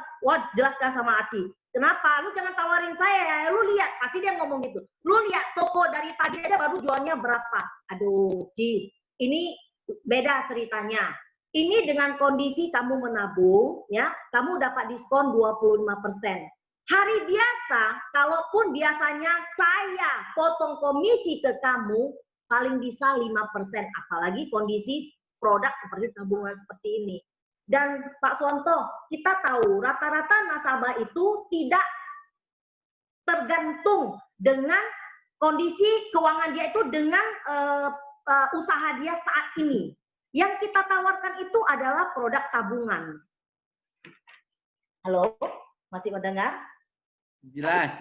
jelaskan sama Aci. Kenapa? Lu jangan tawarin saya ya. Lu lihat, pasti dia ngomong gitu. Lu lihat toko dari tadi aja baru jualnya berapa. Aduh, Ci, ini beda ceritanya. Ini dengan kondisi kamu menabung, ya, kamu dapat diskon 25%. Hari biasa, kalaupun biasanya saya potong komisi ke kamu, paling bisa 5%. Apalagi kondisi produk seperti tabungan seperti ini. Dan Pak Suwanto, kita tahu rata-rata nasabah itu tidak tergantung dengan kondisi keuangan dia itu dengan usaha dia saat ini. Yang kita tawarkan itu adalah produk tabungan. Halo, masih mendengar? Jelas.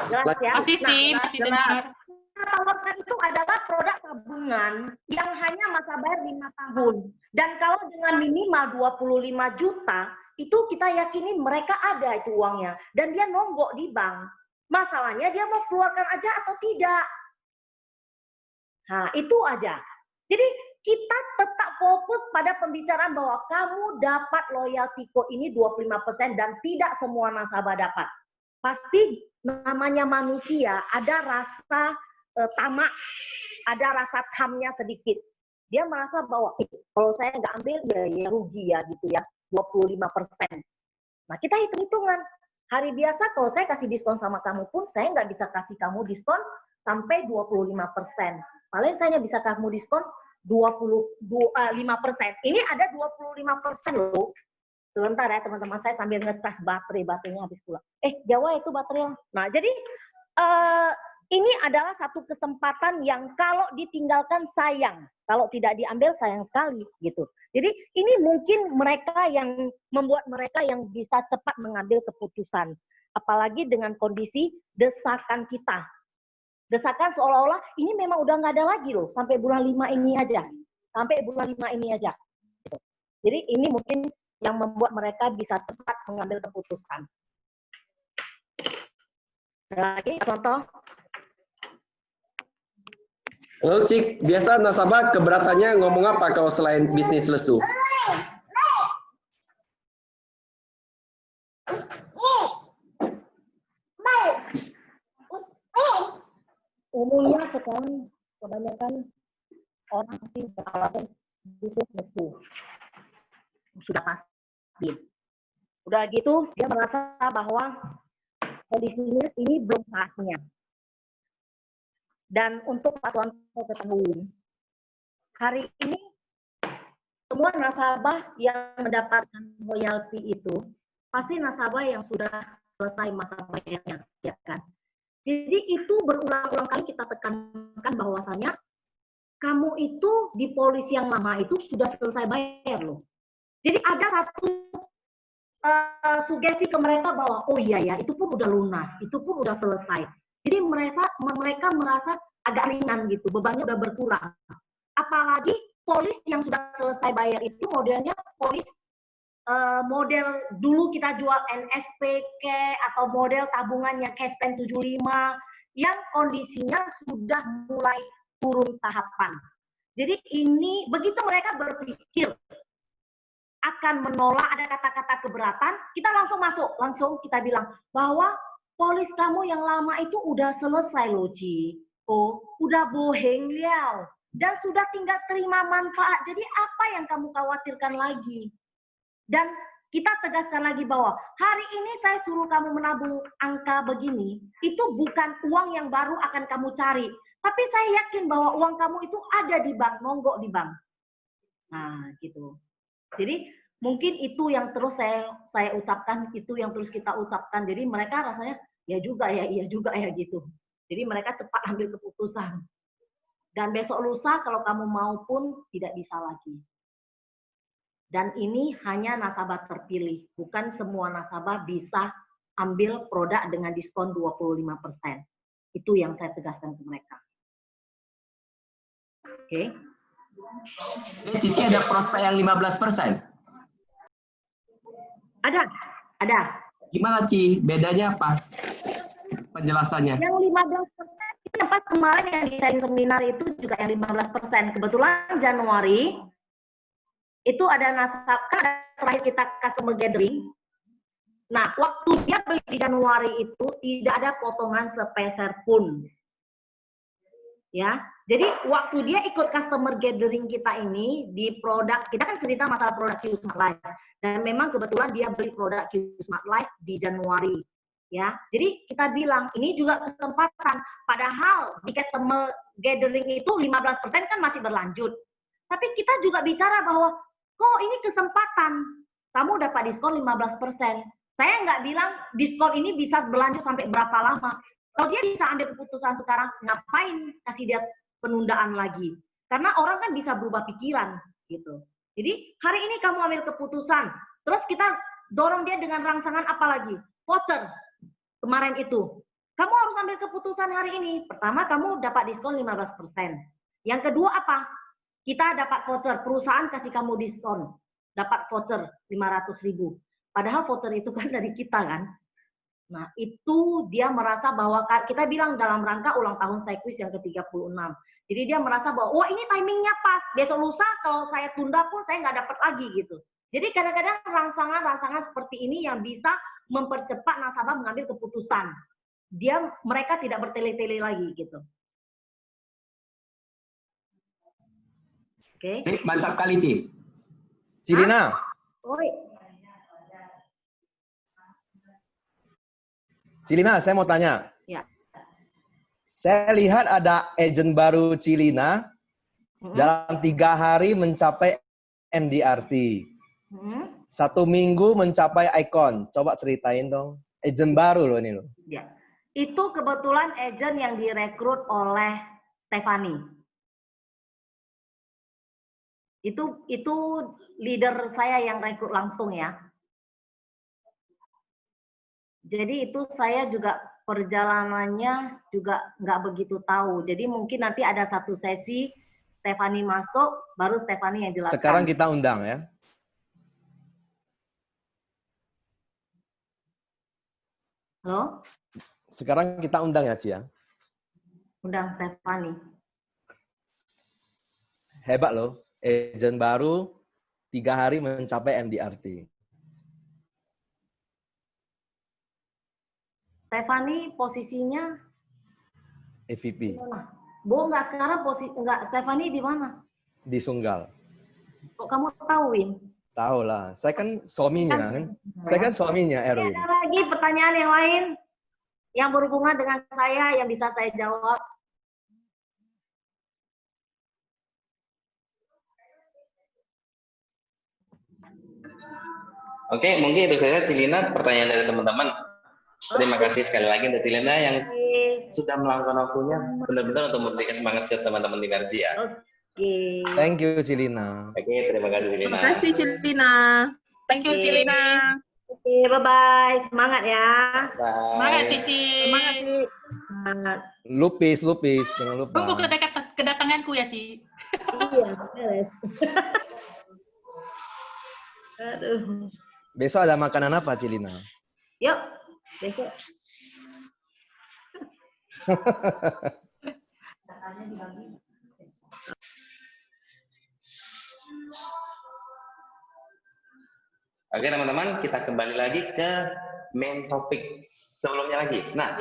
Jelas ya? Masih, Ci, masih dengar. Tawarkan itu adalah produk tabungan yang hanya masa bayar 5 tahun. Dan kalau dengan minimal 25 juta, itu kita yakinin mereka ada itu uangnya. Dan dia nonggok di bank. Masalahnya dia mau keluarkan aja atau tidak. Nah, itu aja. Jadi kita tetap fokus pada pembicaraan bahwa kamu dapat loyalty code ini 25% dan tidak semua nasabah dapat. Pasti namanya manusia ada rasa tamak, ada rasa tamnya sedikit. Dia merasa bahwa kalau saya nggak ambil ya rugi ya gitu ya, 25%. Nah kita hitung-hitungan. Hari biasa kalau saya kasih diskon sama kamu pun saya nggak bisa kasih kamu diskon sampai 25%. Paling saya bisa kamu diskon 5%. Ini ada 25% loh. Sebentar ya teman-teman, saya sambil ngecas baterainya habis pula. Jawa itu baterainya. Nah jadi ini adalah satu kesempatan yang kalau ditinggalkan sayang, kalau tidak diambil sayang sekali gitu. Jadi ini mungkin mereka yang membuat mereka yang bisa cepat mengambil keputusan, apalagi dengan kondisi desakan kita. Desakan seolah-olah ini memang udah nggak ada lagi loh sampai bulan 5 ini aja, sampai bulan 5 ini aja. Jadi ini mungkin yang membuat mereka bisa cepat mengambil keputusan. Ada lagi contoh? Halo Cik, biasa nasabah keberatannya ngomong apa kalau selain bisnis lesu? Umumnya sekarang kebanyakan orang sih beralasan bisnis lesu. Sudah pasti. Udah gitu dia merasa bahwa kondisinya ini belum saatnya. Dan untuk Pak Suwanto ketahui, hari ini semua nasabah yang mendapatkan royalti itu pasti nasabah yang sudah selesai masa bayarnya, ya kan? Jadi itu berulang-ulang kali kita tekankan bahwasanya kamu itu di polis yang lama itu sudah selesai bayar loh. Jadi ada satu sugesti ke mereka bahwa oh iya ya itu pun udah lunas, itu pun udah selesai. Jadi mereka merasa agak ringan gitu, bebannya udah berkurang. Apalagi polis yang sudah selesai bayar itu modelnya polis model dulu kita jual NSPK atau model tabungannya Cashpen 75 yang kondisinya sudah mulai turun tahapan. Jadi ini begitu mereka berpikir akan menolak ada kata-kata keberatan, kita langsung masuk, langsung kita bilang bahwa polis kamu yang lama itu udah selesai loh, Ci. Oh, udah boheng liao. Dan sudah tinggal terima manfaat. Jadi apa yang kamu khawatirkan lagi? Dan kita tegaskan lagi bahwa hari ini saya suruh kamu menabung angka begini, itu bukan uang yang baru akan kamu cari. Tapi saya yakin bahwa uang kamu itu ada di bank, nonggok di bank. Nah, gitu. Jadi mungkin itu yang terus saya ucapkan, itu yang terus kita ucapkan. Jadi mereka rasanya ya juga ya, iya juga ya gitu. Jadi mereka cepat ambil keputusan. Dan besok lusa kalau kamu mau pun tidak bisa lagi. Dan ini hanya nasabah terpilih, bukan semua nasabah bisa ambil produk dengan diskon 25%. Itu yang saya tegaskan ke mereka. Oke. Cici ada prospek yang 15%? Ada. Gimana Ci? Bedanya apa? Penjelasannya. Yang 15% itu pas kemarin yang di seminar itu juga yang 15%. Kebetulan Januari itu ada nasabah terakhir kita customer gathering. Nah, waktu dia beli di Januari itu tidak ada potongan sepeser pun. Ya, jadi waktu dia ikut customer gathering kita ini di produk, kita kan cerita masalah produk Q Smart Life, dan memang kebetulan dia beli produk Q Smart Life di Januari, ya. Jadi kita bilang ini juga kesempatan, padahal di customer gathering itu 15% kan masih berlanjut, tapi kita juga bicara bahwa kok ini kesempatan, kamu dapat diskon 15%. Saya nggak bilang diskon ini bisa berlanjut sampai berapa lama. Kalau dia bisa ambil keputusan sekarang, ngapain kasih dia penundaan lagi? Karena orang kan bisa berubah pikiran, gitu. Jadi hari ini kamu ambil keputusan, terus kita dorong dia dengan rangsangan apa lagi? Voucher kemarin itu. Kamu harus ambil keputusan hari ini. Pertama, kamu dapat diskon 15%. Yang kedua apa? Kita dapat voucher, perusahaan kasih kamu diskon, dapat voucher 500.000. Padahal voucher itu kan dari kita kan. Nah, itu dia merasa bahwa kita bilang dalam rangka ulang tahun Cyquis yang ke-36. Jadi dia merasa bahwa, wah ini timingnya pas. Besok lusa kalau saya tunda pun saya nggak dapat lagi gitu. Jadi kadang-kadang rangsangan-rangsangan seperti ini yang bisa mempercepat nasabah mengambil keputusan. Mereka tidak bertele-tele lagi gitu. Oke. Cik, mantap kali Ci. Cilina. Oi. Cilina, saya mau tanya. Ya. Saya lihat ada agent baru Cilina dalam 3 hari mencapai MDRT. 1 minggu mencapai Icon. Coba ceritain dong. Agent baru loh ini loh. Ya. Itu kebetulan agent yang direkrut oleh Stephanie. Itu leader saya yang rekrut langsung ya. Jadi itu saya juga perjalanannya juga nggak begitu tahu. Jadi mungkin nanti ada satu sesi Stephanie masuk, baru Stephanie yang jelaskan. Sekarang kita undang ya. Halo? Sekarang kita undang ya, Ci ya. Undang Stefani. Hebat loh. Agent baru 3 hari mencapai MDRT. Stefani posisinya EVP. Bu, enggak sekarang Stefani di mana? Di Sunggal. Kok kamu tahu, Win? Tahu lah. Saya kan suaminya. Saya kan suaminya, Erwin. Ada lagi pertanyaan yang lain yang berhubungan dengan saya yang bisa saya jawab? Oke, mungkin itu saja Cilina pertanyaan dari teman-teman. Terima kasih sekali lagi untuk Cilina yang sudah meluangkan waktunya benar-benar untuk memberikan semangat ke teman-teman di Mercy ya. Oke. Thank you, Cilina. Oke, terima kasih Cilina. Terima kasih Cilina. Thank you, Cilina. Oke, bye-bye. Semangat ya. Bye. Semangat, Cici. Semangat, Ci. Semangat. Lupis, jangan lupa. Tunggu kedatanganku ya, Ci. Iya, beres. Aduh. Besok ada makanan apa, Cilina? Yuk, besok. Oke teman-teman, kita kembali lagi ke main topik sebelumnya lagi. Nah,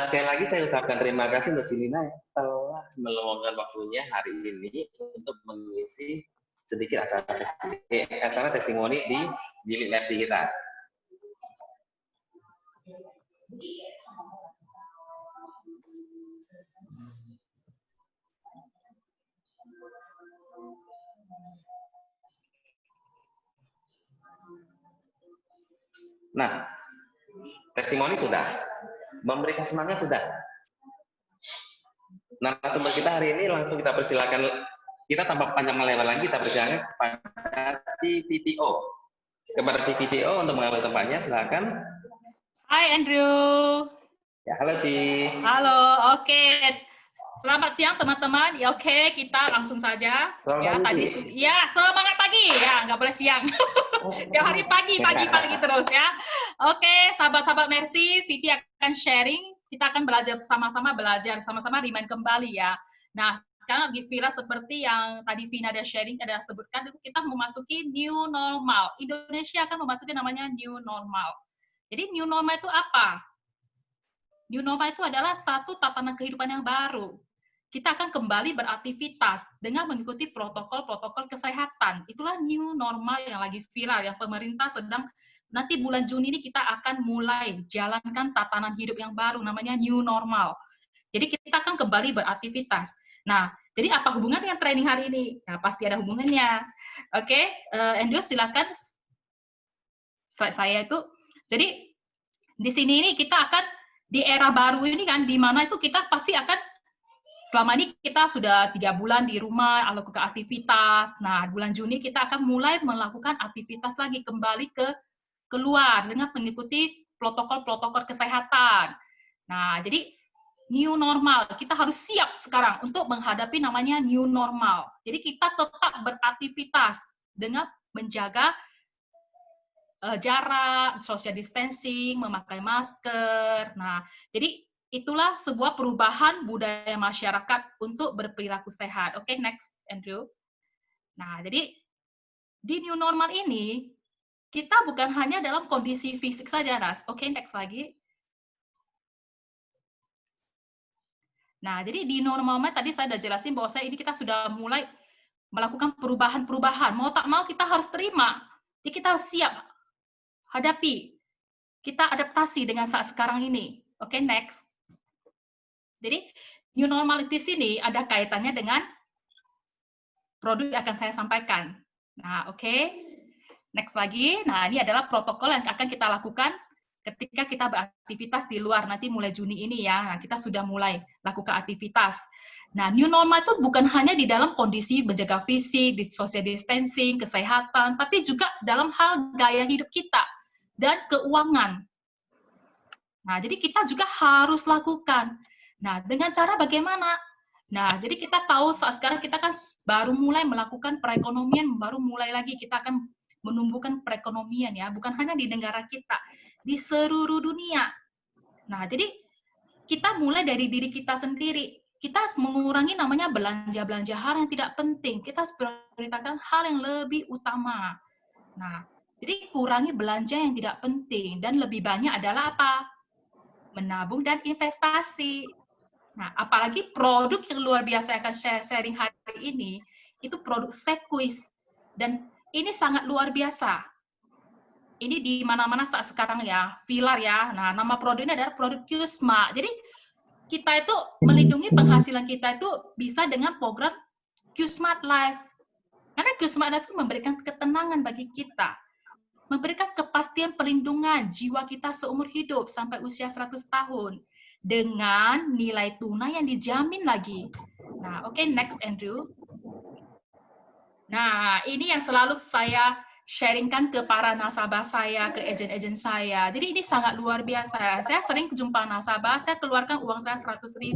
sekali lagi saya ucapkan terima kasih untuk Cilina yang telah meluangkan waktunya hari ini untuk mengisi sedikit acara testimoni di Jilid Mercy kita. Nah, testimoni sudah, memberikan semangat sudah. Nah, narasumber kita hari ini langsung kita persilakan, kita tanpa panjang lebar lagi, kita persilakan kepada CPTO. Kepada CPTO untuk mengambil tempatnya, silakan. Hai, Andrew. Ya, halo Ci. Halo, oke. Selamat siang teman-teman. Ya oke, kita langsung saja. Selamat pagi. Ya, semangat pagi. Ya, nggak boleh siang. Tiap hari pagi terus ya. Oke, sahabat-sahabat Mercy, Viti akan sharing. Kita akan belajar sama-sama remind kembali ya. Nah, sekarang lagi viral seperti yang tadi Vina ada sharing, ada sebutkan, itu kita memasuki new normal. Indonesia akan memasuki namanya new normal. Jadi new normal itu apa? New normal itu adalah satu tatanan kehidupan yang baru. Kita akan kembali beraktivitas dengan mengikuti protokol-protokol kesehatan. Itulah new normal yang lagi viral, yang pemerintah sedang, nanti bulan Juni ini kita akan mulai jalankan tatanan hidup yang baru, namanya new normal. Jadi kita akan kembali beraktivitas. Nah, jadi apa hubungannya dengan training hari ini? Nah, pasti ada hubungannya. Oke, Andrew silakan. Slide saya itu. Jadi, di sini ini kita akan, di era baru ini kan, di mana itu kita pasti akan, selama ini kita sudah 3 bulan di rumah, melakukan aktivitas. Nah, bulan Juni kita akan mulai melakukan aktivitas lagi, kembali ke keluar dengan mengikuti protokol-protokol kesehatan. Nah, jadi new normal, kita harus siap sekarang untuk menghadapi namanya new normal. Jadi kita tetap beraktivitas dengan menjaga jarak, social distancing, memakai masker. Nah, jadi itulah sebuah perubahan budaya masyarakat untuk berperilaku sehat. Oke, next, Andrew. Nah, jadi di new normal ini, kita bukan hanya dalam kondisi fisik saja, Nas. Oke, next lagi. Nah, jadi di new normal tadi saya sudah jelasin bahwa ini kita sudah mulai melakukan perubahan-perubahan. Mau tak mau kita harus terima. Jadi kita siap hadapi. Kita adaptasi dengan saat sekarang ini. Oke, next. Jadi, new normal di sini ada kaitannya dengan produk yang akan saya sampaikan. Nah, oke. Next lagi. Nah, ini adalah protokol yang akan kita lakukan ketika kita beraktivitas di luar. Nanti mulai Juni ini ya. Nah, kita sudah mulai lakukan aktivitas. Nah, new normal itu bukan hanya di dalam kondisi menjaga fisik, di social distancing, kesehatan, tapi juga dalam hal gaya hidup kita dan keuangan. Nah, jadi kita juga harus lakukan. Nah, dengan cara bagaimana? Nah, jadi kita tahu saat sekarang kita kan baru mulai melakukan perekonomian, baru mulai lagi kita akan menumbuhkan perekonomian ya, bukan hanya di negara kita, di seluruh dunia. Nah, jadi kita mulai dari diri kita sendiri. Kita harus mengurangi namanya belanja-belanja hal yang tidak penting. Kita harus prioritaskan hal yang lebih utama. Nah, jadi kurangi belanja yang tidak penting dan lebih banyak adalah apa? Menabung dan investasi. Nah, apalagi produk yang luar biasa yang akan sharing hari ini, itu produk Sequis. Dan ini sangat luar biasa. Ini di mana-mana saat sekarang ya, Villar ya. Nah, nama produk ini adalah produk Qsmart. Jadi, kita itu melindungi penghasilan kita itu bisa dengan program Qsmart Life. Karena Qsmart Life itu memberikan ketenangan bagi kita. Memberikan kepastian perlindungan jiwa kita seumur hidup sampai usia 100 tahun. Dengan nilai tunai yang dijamin lagi. Nah, oke, next Andrew. Nah, ini yang selalu saya sharingkan ke para nasabah saya, ke agen-agen saya. Jadi ini sangat luar biasa. Saya sering jumpa nasabah, saya keluarkan uang saya 100.000.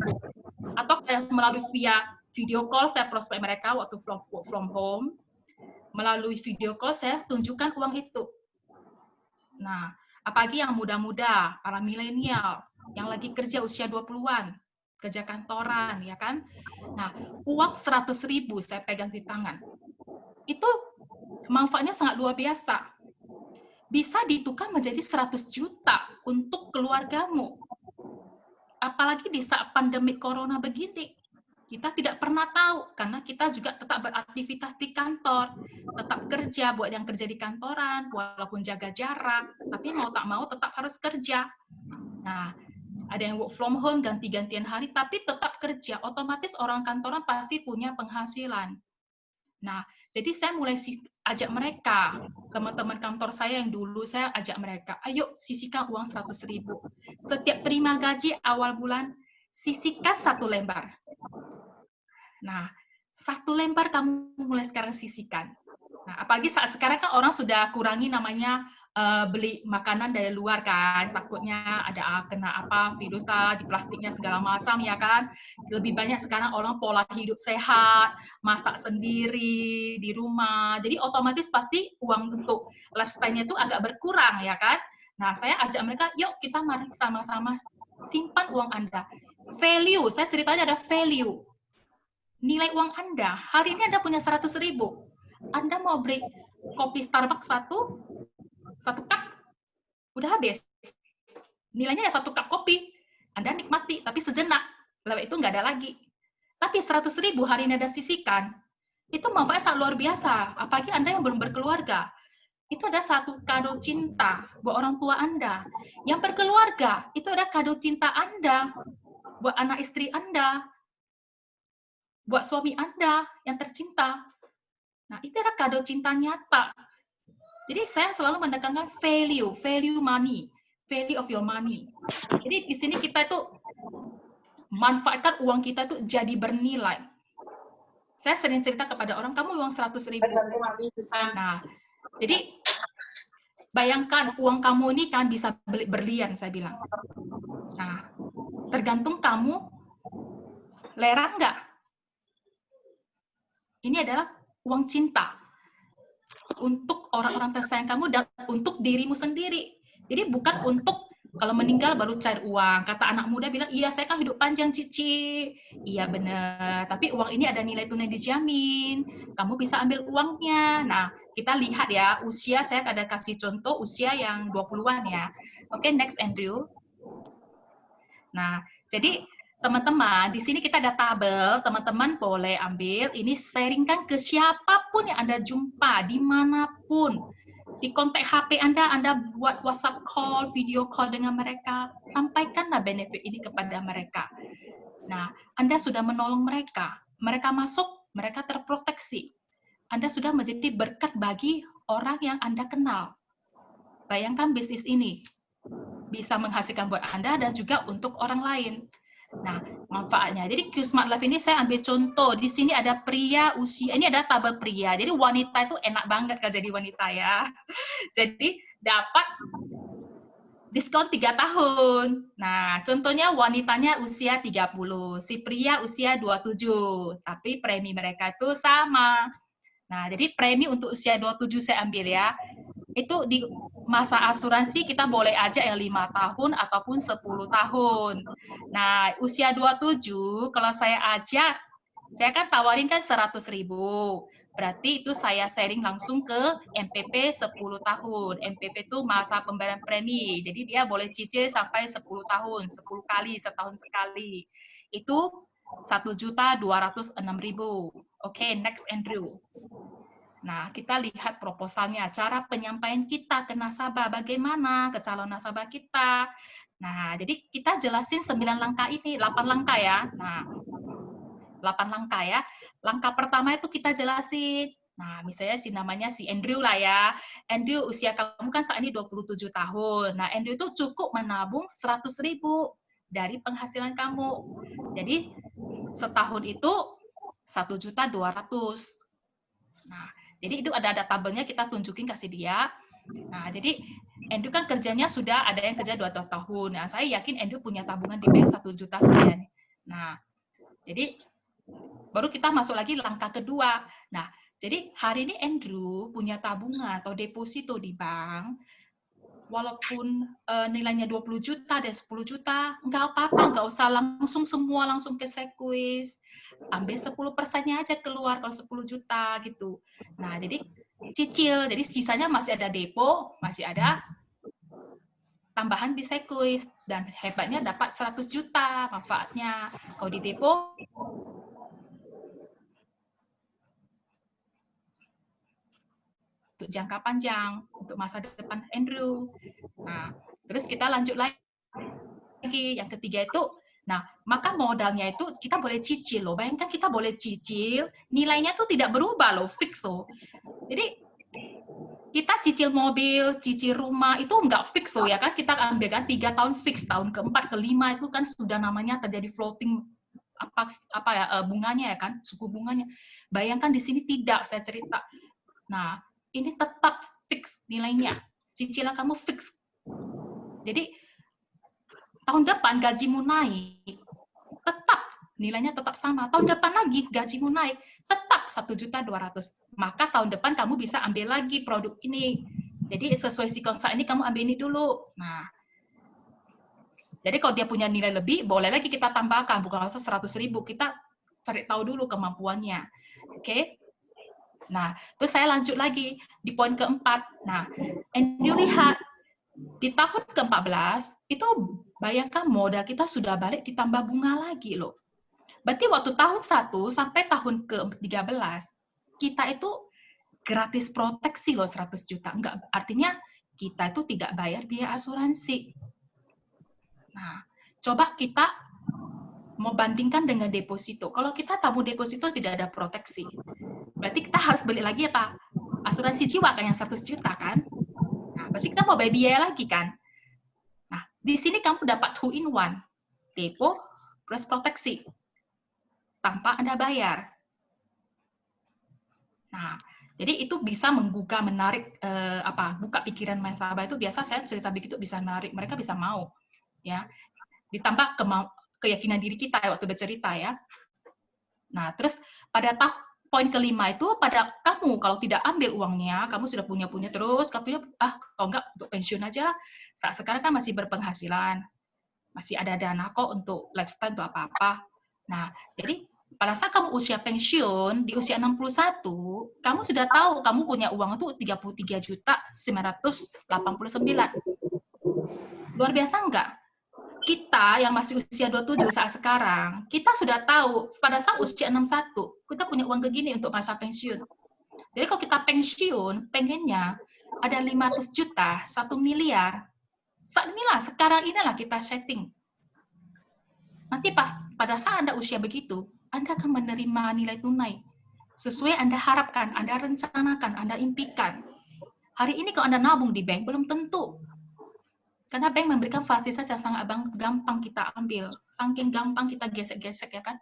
Atau melalui via video call, saya prospek mereka waktu work from home. Melalui video call, saya tunjukkan uang itu. Nah, apalagi yang muda-muda, para milenial, yang lagi kerja usia 20-an, kerja kantoran, ya kan? Nah, uang 100.000 saya pegang di tangan. Itu manfaatnya sangat luar biasa. Bisa ditukar menjadi 100 juta untuk keluargamu. Apalagi di saat pandemi corona begini. Kita tidak pernah tahu, karena kita juga tetap beraktivitas di kantor. Tetap kerja, buat yang kerja di kantoran, walaupun jaga jarak. Tapi mau tak mau tetap harus kerja. Nah, ada yang work from home, ganti-gantian hari, tapi tetap kerja. Otomatis orang kantoran pasti punya penghasilan. Nah, jadi saya mulai ajak mereka, teman-teman kantor saya yang dulu saya ajak mereka, ayo sisihkan uang 100.000. Setiap terima gaji awal bulan, sisihkan 1 lembar. Nah, 1 lembar kamu mulai sekarang sisihkan. Nah, apalagi saat sekarang kan orang sudah kurangi namanya beli makanan dari luar kan, takutnya ada kena apa virus di plastiknya segala macam ya kan. Lebih banyak sekarang orang pola hidup sehat, masak sendiri di rumah. Jadi otomatis pasti uang untuk lifestyle-nya itu agak berkurang ya kan. Nah, saya ajak mereka, yuk kita mari sama-sama simpan uang Anda. Value, saya ceritanya ada value. Nilai uang Anda, hari ini Anda punya 100.000. Anda mau beli kopi Starbucks satu cup, udah habis. Nilainya ya 1 cup kopi. Anda nikmati, tapi sejenak. Lalu itu nggak ada lagi. Tapi 100.000 hari ini Anda sisihkan, itu manfaatnya sangat luar biasa. Apalagi Anda yang belum berkeluarga. Itu ada satu kado cinta buat orang tua Anda. Yang berkeluarga, itu ada kado cinta Anda buat anak istri Anda, buat suami Anda yang tercinta. Nah, itu adalah kado cinta nyata. Jadi saya selalu menekankan value money, value of your money. Jadi di sini kita itu manfaatkan uang kita itu jadi bernilai. Saya sering cerita kepada orang, kamu uang 100.000. Nah, jadi bayangkan uang kamu ini kan bisa beli berlian, saya bilang. Nah, tergantung kamu lerah nggak. Ini adalah uang cinta untuk orang-orang tersayang kamu dan untuk dirimu sendiri. Jadi bukan untuk kalau meninggal baru cari uang. Kata anak muda bilang, iya saya kan hidup panjang Cici. Iya benar, tapi uang ini ada nilai tunai dijamin. Kamu bisa ambil uangnya. Nah, kita lihat ya, usia saya ada kasih contoh usia yang 20-an ya. Oke, next Andrew. Nah, jadi teman-teman, di sini kita ada tabel, teman-teman boleh ambil, ini sharingkan ke siapapun yang Anda jumpa, dimanapun. Di kontak HP Anda buat WhatsApp call, video call dengan mereka, sampaikanlah benefit ini kepada mereka. Nah, Anda sudah menolong mereka, mereka masuk, mereka terproteksi. Anda sudah menjadi berkat bagi orang yang Anda kenal. Bayangkan bisnis ini bisa menghasilkan buat Anda dan juga untuk orang lain. Nah, manfaatnya. Jadi Qsmart Life ini saya ambil contoh. Di sini ada pria usia, ini ada tabel pria. Jadi wanita itu enak banget kan jadi wanita ya. Jadi dapat diskon 3 tahun. Nah, contohnya wanitanya usia 30, si pria usia 27. Tapi premi mereka itu sama. Nah, jadi premi untuk usia 27 saya ambil ya. itu di masa asuransi kita boleh aja yang 5 tahun ataupun 10 tahun. Nah, usia 27 kalau saya ajak, saya kan tawarin kan 100.000. Berarti itu saya sharing langsung ke MPP 10 tahun. MPP itu masa pembayaran premi. Jadi dia boleh cicil sampai 10 tahun, 10 kali, setahun sekali. Itu 1.206.000. Oke, next Andrew. Nah, kita lihat proposalnya, cara penyampaian kita ke nasabah, bagaimana ke calon nasabah kita. Nah, jadi kita jelasin 9 langkah ini, 8 langkah ya. Nah, 8 langkah ya. Langkah pertama itu kita jelasin. Nah, misalnya namanya si Andrew lah ya. Andrew, usia kamu kan saat ini 27 tahun. Nah, Andrew itu cukup menabung 100.000 dari penghasilan kamu. Jadi, setahun itu 1.200.000. Nah, jadi itu ada tabelnya, kita tunjukin kasih dia. Nah, jadi Andrew kan kerjanya sudah ada yang kerja 2 tahun. Nah, saya yakin Andrew punya tabungan di bank 1 juta sekian. Nah, jadi baru kita masuk lagi langkah kedua. Nah, jadi hari ini Andrew punya tabungan atau deposito di bank, walaupun nilainya 20 juta dan 10 juta, nggak apa-apa, nggak usah langsung semua langsung ke sekuis. Ambil 10%-nya aja keluar kalau 10 juta gitu. Nah, jadi cicil, jadi sisanya masih ada depo, masih ada tambahan di sekuis, dan hebatnya dapat 100 juta manfaatnya. Kalau di depo, untuk jangka panjang, untuk masa depan Andrew. Nah, terus kita lanjut lagi. Yang ketiga itu, nah, maka modalnya itu kita boleh cicil loh. Bayangkan kita boleh cicil, nilainya tuh tidak berubah loh, fix loh. Jadi, kita cicil mobil, cicil rumah, itu nggak fix loh ya kan. Kita ambil kan 3 tahun fix, tahun keempat, kelima itu kan sudah namanya terjadi floating apa ya, bunganya ya kan, suku bunganya. Bayangkan di sini tidak, saya cerita. Nah, ini tetap fix nilainya. Cicilan kamu fix. Jadi, tahun depan gajimu naik, tetap nilainya tetap sama. Tahun depan lagi gajimu naik, tetap 1.200.000. Maka tahun depan kamu bisa ambil lagi produk ini. Jadi, sesuai siklus ini kamu ambil ini dulu. Nah, jadi kalau dia punya nilai lebih, boleh lagi kita tambahkan. Bukan langsung 100.000. Kita cari tahu dulu kemampuannya. Oke? Nah, terus saya lanjut lagi di poin keempat. Nah, Andrew lihat di tahun ke-14 itu bayangkan modal kita sudah balik ditambah bunga lagi loh. Berarti waktu tahun 1 sampai tahun ke-13 kita itu gratis proteksi loh 100 juta. Enggak, artinya kita itu tidak bayar biaya asuransi. Nah, coba kita mau bandingkan dengan deposito. Kalau kita tabung deposito tidak ada proteksi. Berarti kita harus beli lagi apa? Asuransi jiwa kan yang 100 juta kan? Nah, berarti kita mau bayar biaya lagi kan? Nah, di sini kamu dapat 2 in 1. Depo plus proteksi. Tanpa Anda bayar. Nah, jadi itu bisa menggugah, menarik buka pikiran nasabah itu. Biasa saya cerita begitu bisa menarik, mereka bisa mau. Ya. Ditambah keyakinan diri kita waktu bercerita ya. Nah, terus pada poin kelima itu pada kamu kalau tidak ambil uangnya, kamu sudah punya terus, kamu kalau enggak untuk pensiun aja. Saat sekarang kan masih berpenghasilan, masih ada dana kok untuk lifestyle untuk apa-apa. Nah, jadi pada saat kamu usia pensiun di usia 61, kamu sudah tahu kamu punya uang itu 33.989. Luar biasa enggak? Kita yang masih usia 27 saat sekarang, kita sudah tahu pada saat usia 61, kita punya uang begini untuk masa pensiun. Jadi kalau kita pensiun, pengennya ada 500 juta, 1 miliar. Saat inilah, sekarang inilah kita setting. Nanti pada saat Anda usia begitu, Anda akan menerima nilai tunai. Sesuai Anda harapkan, Anda rencanakan, Anda impikan. Hari ini kalau Anda nabung di bank, belum tentu. Karena bank memberikan fasilitas yang sangat gampang kita ambil. Saking gampang kita gesek-gesek ya kan.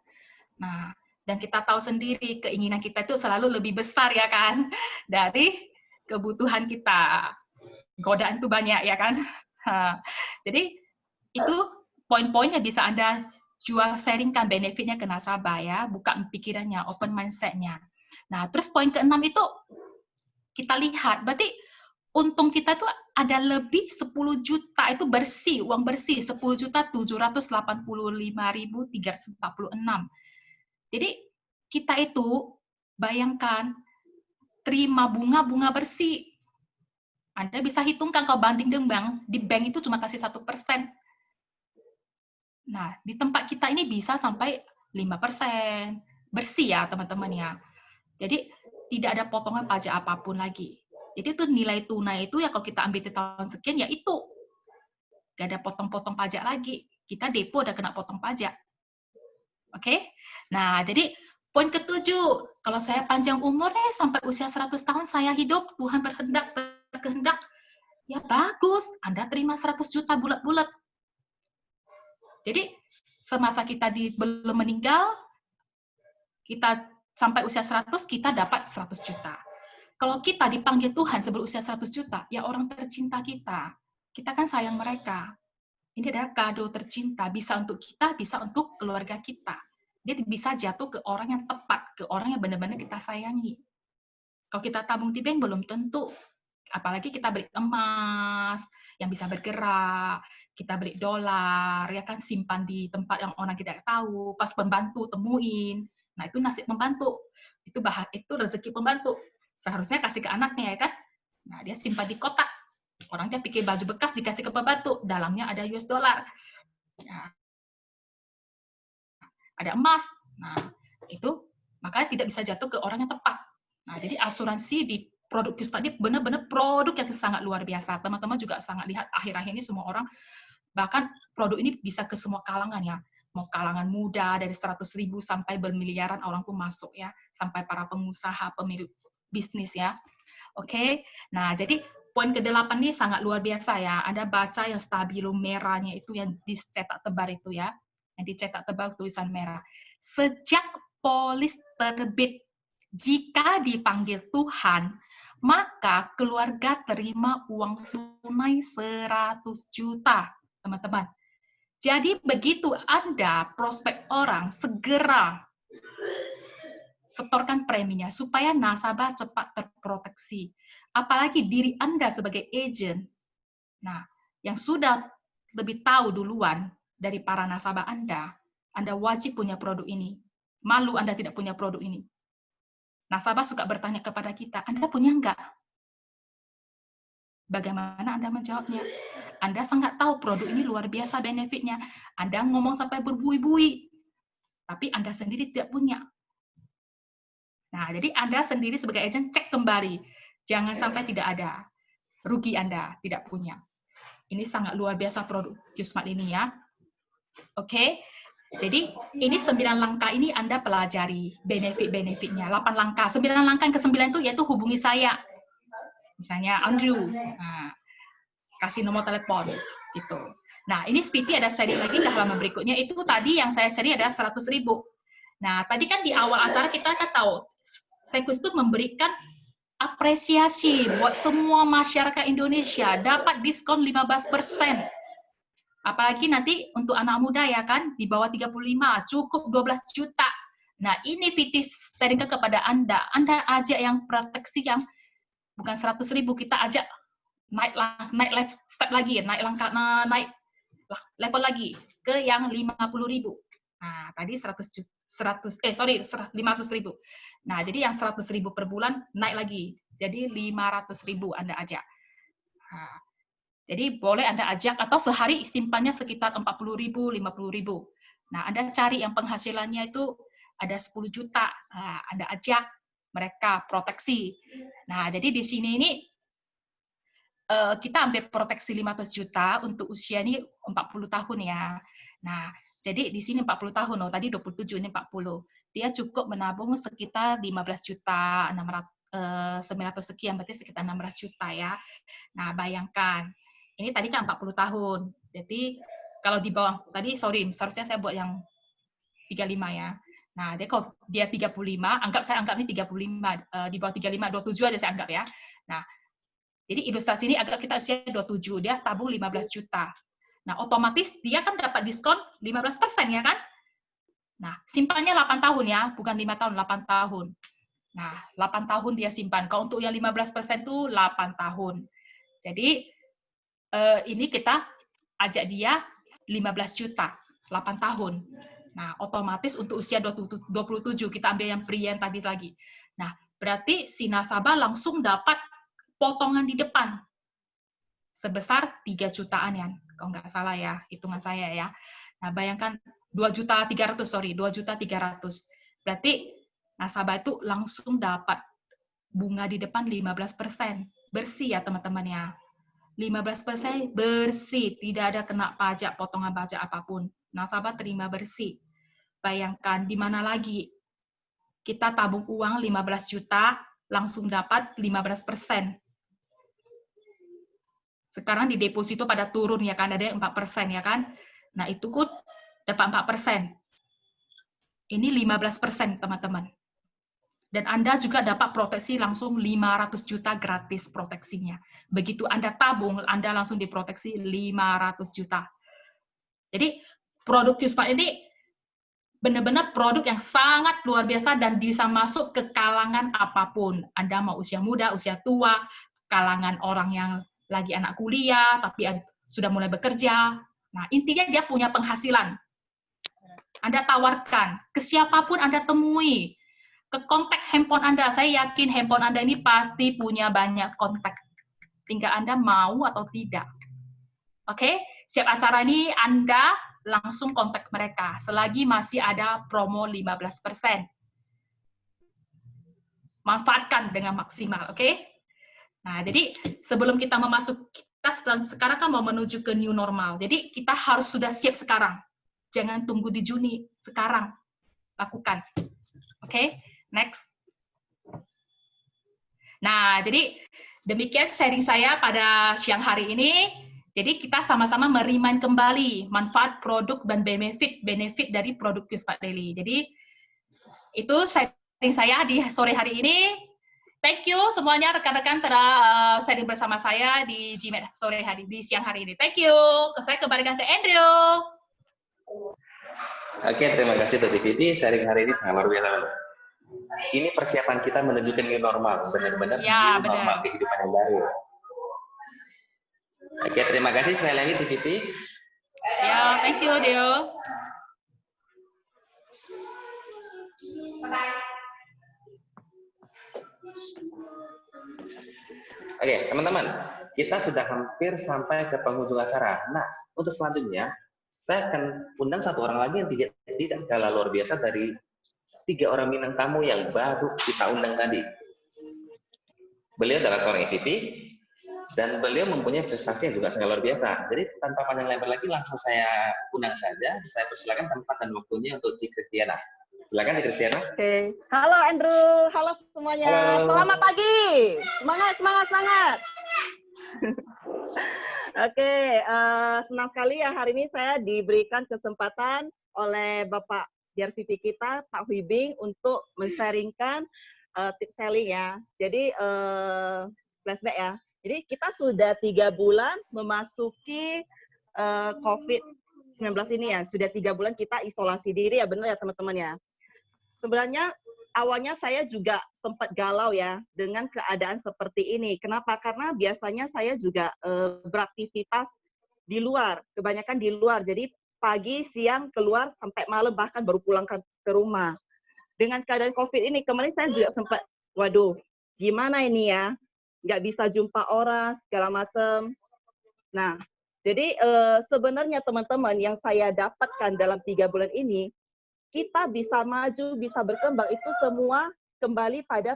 Nah, dan kita tahu sendiri keinginan kita itu selalu lebih besar ya kan. Dari kebutuhan kita. Godaan itu banyak ya kan. Jadi itu poin-poinnya bisa Anda jual, sharingkan benefitnya ke nasabah ya. Buka pikirannya, open mindset-nya. Nah, terus poin ke-6 itu kita lihat. Berarti untung kita tuh ada lebih 10 juta itu bersih, uang bersih 10.785.346. Jadi kita itu bayangkan terima bunga bersih. Anda bisa hitungkan kalau banding dengan bank, di bank itu cuma kasih 1%. Nah, di tempat kita ini bisa sampai 5%. Bersih ya teman-teman ya. Jadi tidak ada potongan pajak apapun lagi. Jadi itu nilai tunai itu ya kalau kita ambil di tahun sekian ya itu. Gak ada potong-potong pajak lagi. Kita depo udah kena potong pajak. Oke? Nah, jadi poin ketujuh, kalau saya panjang umur sampai usia 100 tahun saya hidup, Tuhan berkehendak, ya bagus, Anda terima 100 juta bulat-bulat. Jadi semasa kita belum meninggal, kita sampai usia 100 kita dapat 100 juta. Kalau kita dipanggil Tuhan sebelum usia 100 juta, ya orang tercinta kita. Kita kan sayang mereka. Ini adalah kado tercinta, bisa untuk kita, bisa untuk keluarga kita. Dia bisa jatuh ke orang yang tepat, ke orang yang benar-benar kita sayangi. Kalau kita tabung di bank belum tentu. Apalagi kita beli emas yang bisa bergerak, kita beli dolar, ya kan simpan di tempat yang orang tidak tahu, pas pembantu temuin. Nah, itu nasib pembantu. Itu rezeki pembantu. Seharusnya kasih ke anaknya ya kan. Nah, dia simpan di kotak. Orangnya pikir baju bekas dikasih ke pembantu, dalamnya ada US dollar. Nah, ada emas. Nah, itu makanya tidak bisa jatuh ke orang yang tepat. Nah, jadi asuransi di produk Q Study benar-benar produk yang sangat luar biasa. Teman-teman juga sangat lihat akhir-akhir ini semua orang, bahkan produk ini bisa ke semua kalangan ya. Mau kalangan muda dari 100.000 sampai bermiliaran orang pun masuk ya. Sampai para pengusaha, pemilik bisnis ya. Oke, nah jadi poin ke-8 ini sangat luar biasa ya. Anda baca yang stabilo merahnya itu yang dicetak tebal itu ya. Yang dicetak tebal tulisan merah. Sejak polis terbit, jika dipanggil Tuhan, maka keluarga terima uang tunai 100 juta, teman-teman. Jadi begitu Anda prospek orang, segera setorkan preminya supaya nasabah cepat terproteksi. Apalagi diri Anda sebagai agent, nah, yang sudah lebih tahu duluan dari para nasabah Anda wajib punya produk ini. Malu Anda tidak punya produk ini. Nasabah suka bertanya kepada kita, Anda punya enggak? Bagaimana Anda menjawabnya? Anda sangat tahu produk ini luar biasa benefitnya. Anda ngomong sampai berbui-bui, tapi Anda sendiri tidak punya. Nah, jadi Anda sendiri sebagai agent cek kembali. Jangan sampai tidak ada. Rugi Anda tidak punya. Ini sangat luar biasa produk QSmart ini ya. Oke. Jadi ini 9 langkah ini Anda pelajari benefit-benefitnya. 8 langkah. 9 langkah yang ke-9 itu yaitu hubungi saya. Misalnya Andrew. Nah, kasih nomor telepon gitu. Nah, ini Speedy ada sharing lagi ke halaman berikutnya. Itu tadi yang saya sharing ada 100.000. Nah, tadi kan di awal acara kita kan tahu Sekus itu memberikan apresiasi buat semua masyarakat Indonesia dapat diskon 15%. Apalagi nanti untuk anak muda ya kan, di bawah 35, cukup 12 juta. Nah, ini Viti sharingkan kepada Anda. Anda ajak yang proteksi yang bukan 100.000, kita ajak naik step lagi, naik level lagi ke yang 50.000. Nah, tadi 500.000. Nah, jadi yang 100.000 per bulan naik lagi. Jadi 500.000 Anda ajak. Nah, jadi boleh Anda ajak atau sehari simpannya sekitar 40.000, 50.000. Nah, Anda cari yang penghasilannya itu ada 10 juta. Nah, Anda ajak mereka proteksi. Nah, jadi di sini ini kita ambil proteksi 500 juta untuk usia ini 40 tahun ya. Nah, jadi di sini 40 tahun, tadi 27, ini 40. Dia cukup menabung sekitar 15 juta, 900 sekian, berarti sekitar 16 juta ya. Nah, bayangkan, ini tadi kan 40 tahun. Jadi, kalau di bawah, tadi seharusnya saya buat yang 35 ya. Nah, jadi kalau dia 35, saya anggap ini 35, di bawah 35, 27 aja saya anggap ya. Nah, jadi ilustrasi ini agak kita usia 27, dia tabung 15 juta. Nah, otomatis dia kan dapat diskon 15% ya kan? Nah, simpannya 8 tahun ya, bukan 5 tahun, 8 tahun. Nah, 8 tahun dia simpan. Kalau untuk yang 15% itu 8 tahun. Jadi ini kita ajak dia 15 juta, 8 tahun. Nah, otomatis untuk usia 27 kita ambil yang free yang tadi lagi. Nah, berarti si nasabah langsung dapat potongan di depan sebesar 3 jutaan ya, kalau nggak salah ya, hitungan saya ya. Nah, bayangkan 2.300.000, sorry, 2.300.000. Berarti nasabah itu langsung dapat bunga di depan 15%. Bersih ya teman-teman ya. 15% bersih, tidak ada kena pajak, potongan pajak apapun. Nasabah terima bersih. Bayangkan di mana lagi kita tabung uang 15 juta, langsung dapat 15%. Sekarang di deposito pada turun ya kan, ada 4% ya kan. Nah itu kut dapat 4%. Ini 15% teman-teman. Dan Anda juga dapat proteksi langsung 500 juta gratis proteksinya. Begitu Anda tabung, Anda langsung diproteksi 500 juta. Jadi produk Qsmart ini benar-benar produk yang sangat luar biasa dan bisa masuk ke kalangan apapun. Anda mau usia muda, usia tua, kalangan orang yang lagi anak kuliah, tapi sudah mulai bekerja. Nah, intinya dia punya penghasilan. Anda tawarkan, ke siapapun Anda temui, ke kontak handphone Anda. Saya yakin handphone Anda ini pasti punya banyak kontak. Tinggal Anda mau atau tidak. Oke, siap acara ini Anda langsung kontak mereka. Selagi masih ada promo 15%. Manfaatkan dengan maksimal, oke? Nah, jadi sebelum kita kita sekarang kan mau menuju ke new normal. Jadi kita harus sudah siap sekarang. Jangan tunggu di Juni, sekarang. Lakukan. Oke, next. Nah, jadi demikian sharing saya pada siang hari ini. Jadi kita sama-sama merimain kembali manfaat produk dan benefit dari produk Qsmart Daily. Jadi itu sharing saya di sore hari ini. Thank you semuanya rekan-rekan telah sharing bersama saya di GMAT sore hari di siang hari ini. Thank you. Saya kembalikan ke Andrew. Oke, terima kasih Tuti Fiti. Sharing hari ini sangat luar biasa. Ini persiapan kita menuju ke new normal, benar-benar ya, new normal kehidupan yang baru. Oke, terima kasih sekali lagi Civiti. Ya, thank you Deo. Oke, teman-teman, kita sudah hampir sampai ke penghujung acara. Nah, untuk selanjutnya, saya akan undang satu orang lagi yang tidak kalah luar biasa dari 3 orang bintang tamu yang baru kita undang tadi. Beliau adalah seorang EVP, dan beliau mempunyai prestasi yang juga sangat luar biasa. Jadi tanpa panjang lebar lagi, langsung saya undang saja. Saya persilakan tempat dan waktunya untuk Ci Kristiana. Silakan Ci Kristiana. Oke. Halo Andrew, halo semuanya. Halo. Selamat pagi. Semangat, semangat, semangat. Oke, senang sekali ya hari ini saya diberikan kesempatan oleh Bapak DRVP kita, Pak Huibing, untuk men-sharingkan tips selling ya. Jadi flashback ya. Jadi kita sudah 3 bulan memasuki COVID-19 ini ya. Sudah 3 bulan kita isolasi diri ya, benar ya teman-teman ya. Sebenarnya awalnya saya juga sempat galau ya dengan keadaan seperti ini. Kenapa? Karena biasanya saya juga beraktivitas di luar, kebanyakan di luar. Jadi pagi, siang, keluar, sampai malam bahkan baru pulang ke rumah. Dengan keadaan COVID ini, kemarin saya juga sempat, waduh, gimana ini ya? Nggak bisa jumpa orang, segala macam. Nah, jadi sebenarnya teman-teman yang saya dapatkan dalam 3 bulan ini, kita bisa maju, bisa berkembang, itu semua kembali pada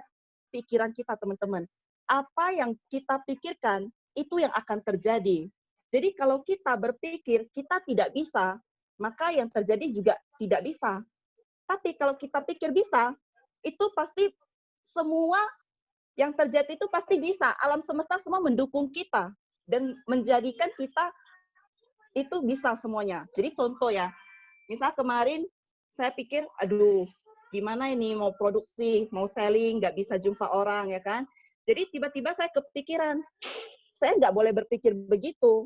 pikiran kita, teman-teman. Apa yang kita pikirkan, itu yang akan terjadi. Jadi kalau kita berpikir kita tidak bisa, maka yang terjadi juga tidak bisa. Tapi kalau kita pikir bisa, itu pasti semua yang terjadi itu pasti bisa. Alam semesta semua mendukung kita dan menjadikan kita itu bisa semuanya. Jadi contoh ya, misal kemarin saya pikir, aduh, gimana ini mau produksi, mau selling, nggak bisa jumpa orang, ya kan? Jadi tiba-tiba saya kepikiran, saya nggak boleh berpikir begitu.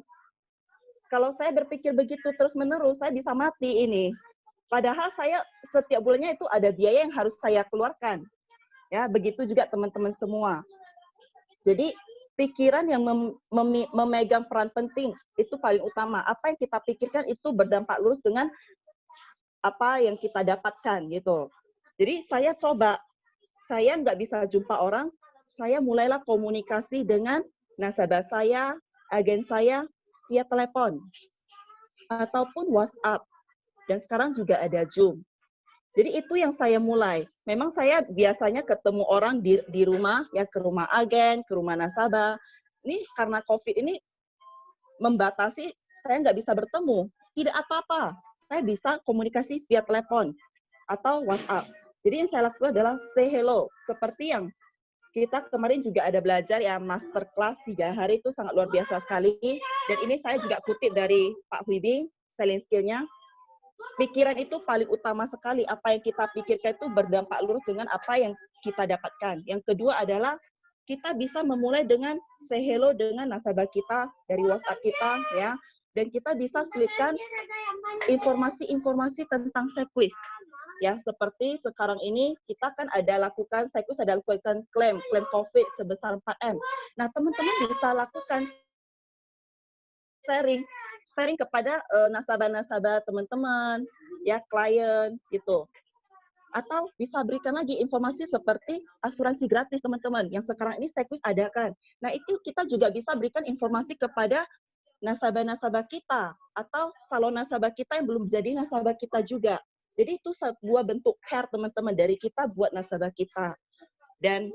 Kalau saya berpikir begitu terus-menerus, saya bisa mati ini. Padahal saya setiap bulannya itu ada biaya yang harus saya keluarkan. Ya, begitu juga teman-teman semua. Jadi pikiran yang memegang peran penting, itu paling utama. Apa yang kita pikirkan itu berdampak lurus dengan apa yang kita dapatkan gitu. Jadi saya coba, saya nggak bisa jumpa orang, saya mulailah komunikasi dengan nasabah saya, agen saya via telepon ataupun WhatsApp. Dan sekarang juga ada Zoom. Jadi itu yang saya mulai. Memang saya biasanya ketemu orang di rumah, ya ke rumah agen, ke rumah nasabah. Ini karena COVID ini membatasi, saya nggak bisa bertemu. Tidak apa-apa, saya bisa komunikasi via telepon atau WhatsApp. Jadi yang saya lakukan adalah say hello. Seperti yang kita kemarin juga ada belajar ya, masterclass 3 hari itu sangat luar biasa sekali. Dan ini saya juga kutip dari Pak Wibi, selling skill-nya. Pikiran itu paling utama sekali. Apa yang kita pikirkan itu berdampak lurus dengan apa yang kita dapatkan. Yang kedua adalah kita bisa memulai dengan say hello dengan nasabah kita dari WhatsApp kita ya. Dan kita bisa selipkan informasi-informasi tentang Sequis. Ya, seperti sekarang ini kita kan ada lakukan Sequis, ada lakukan klaim COVID sebesar 4M. Nah, teman-teman bisa lakukan sharing kepada nasabah-nasabah teman-teman, ya klien gitu. Atau bisa berikan lagi informasi seperti asuransi gratis teman-teman yang sekarang ini Sequis adakan. Nah, itu kita juga bisa berikan informasi kepada nasabah-nasabah kita atau calon nasabah kita yang belum jadi nasabah kita juga. Jadi itu sebuah bentuk care teman-teman dari kita buat nasabah kita. Dan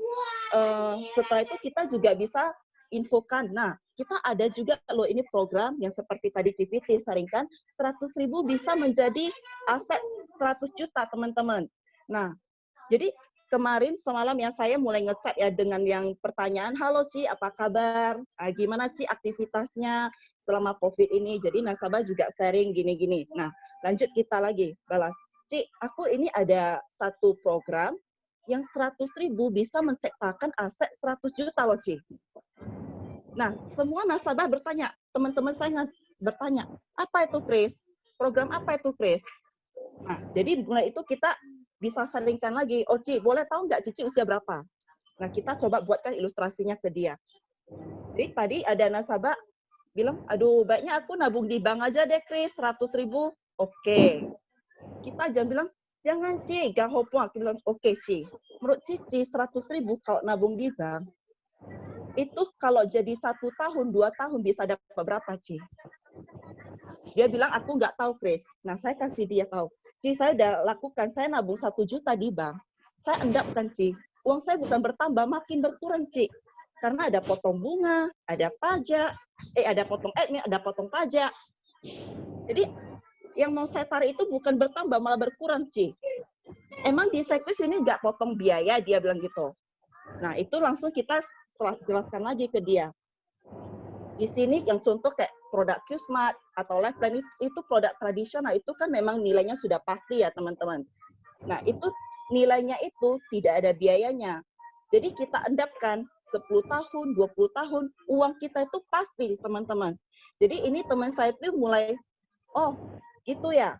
setelah itu kita juga bisa infokan. Nah, kita ada juga loh ini program yang seperti tadi Civiti saringkan, 100.000 bisa menjadi aset 100 juta teman-teman. Nah, jadi kemarin semalam ya saya mulai ngechat ya dengan yang pertanyaan, halo Ci, apa kabar? Gimana Ci aktivitasnya selama COVID ini? Jadi nasabah juga sharing gini-gini. Nah, lanjut kita lagi balas. Ci, aku ini ada satu program yang 100.000 bisa menciptakan aset 100 juta loh Ci. Nah, semua nasabah bertanya, teman-teman saya bertanya, apa itu Chris? Program apa itu Chris? Nah, jadi mulai itu kita bisa saringkan lagi, oh Ci, boleh tahu nggak Cici usia berapa? Nah, kita coba buatkan ilustrasinya ke dia. Jadi tadi ada nasabah bilang, aduh baiknya aku nabung di bank aja deh Chris, 100.000. Oke. Kita jangan bilang, jangan Ci, gak hopo. Aku bilang, oke Ci, menurut Cici 100.000 kalau nabung di bank, itu kalau jadi 1 tahun, 2 tahun bisa dapat berapa Ci? Dia bilang, aku nggak tahu Chris. Nah, saya kasih dia tahu. Ci, saya udah lakukan, saya nabung 1 juta di bank. Saya endapkan Ci, uang saya bukan bertambah, makin berkurang Ci. Karena ada potong bunga, ada pajak, ada potong admin, ada potong pajak. Jadi, yang mau saya tarik itu bukan bertambah, malah berkurang Ci. Emang di Sequis ini nggak potong biaya, dia bilang gitu. Nah, itu langsung kita jelaskan lagi ke dia. Di sini yang contoh kayak produk Qsmart atau Life Plan itu produk tradisional, itu kan memang nilainya sudah pasti ya teman-teman. Nah, itu nilainya itu tidak ada biayanya. Jadi kita endapkan 10 tahun, 20 tahun, uang kita itu pasti teman-teman. Jadi ini teman saya itu mulai, oh gitu ya,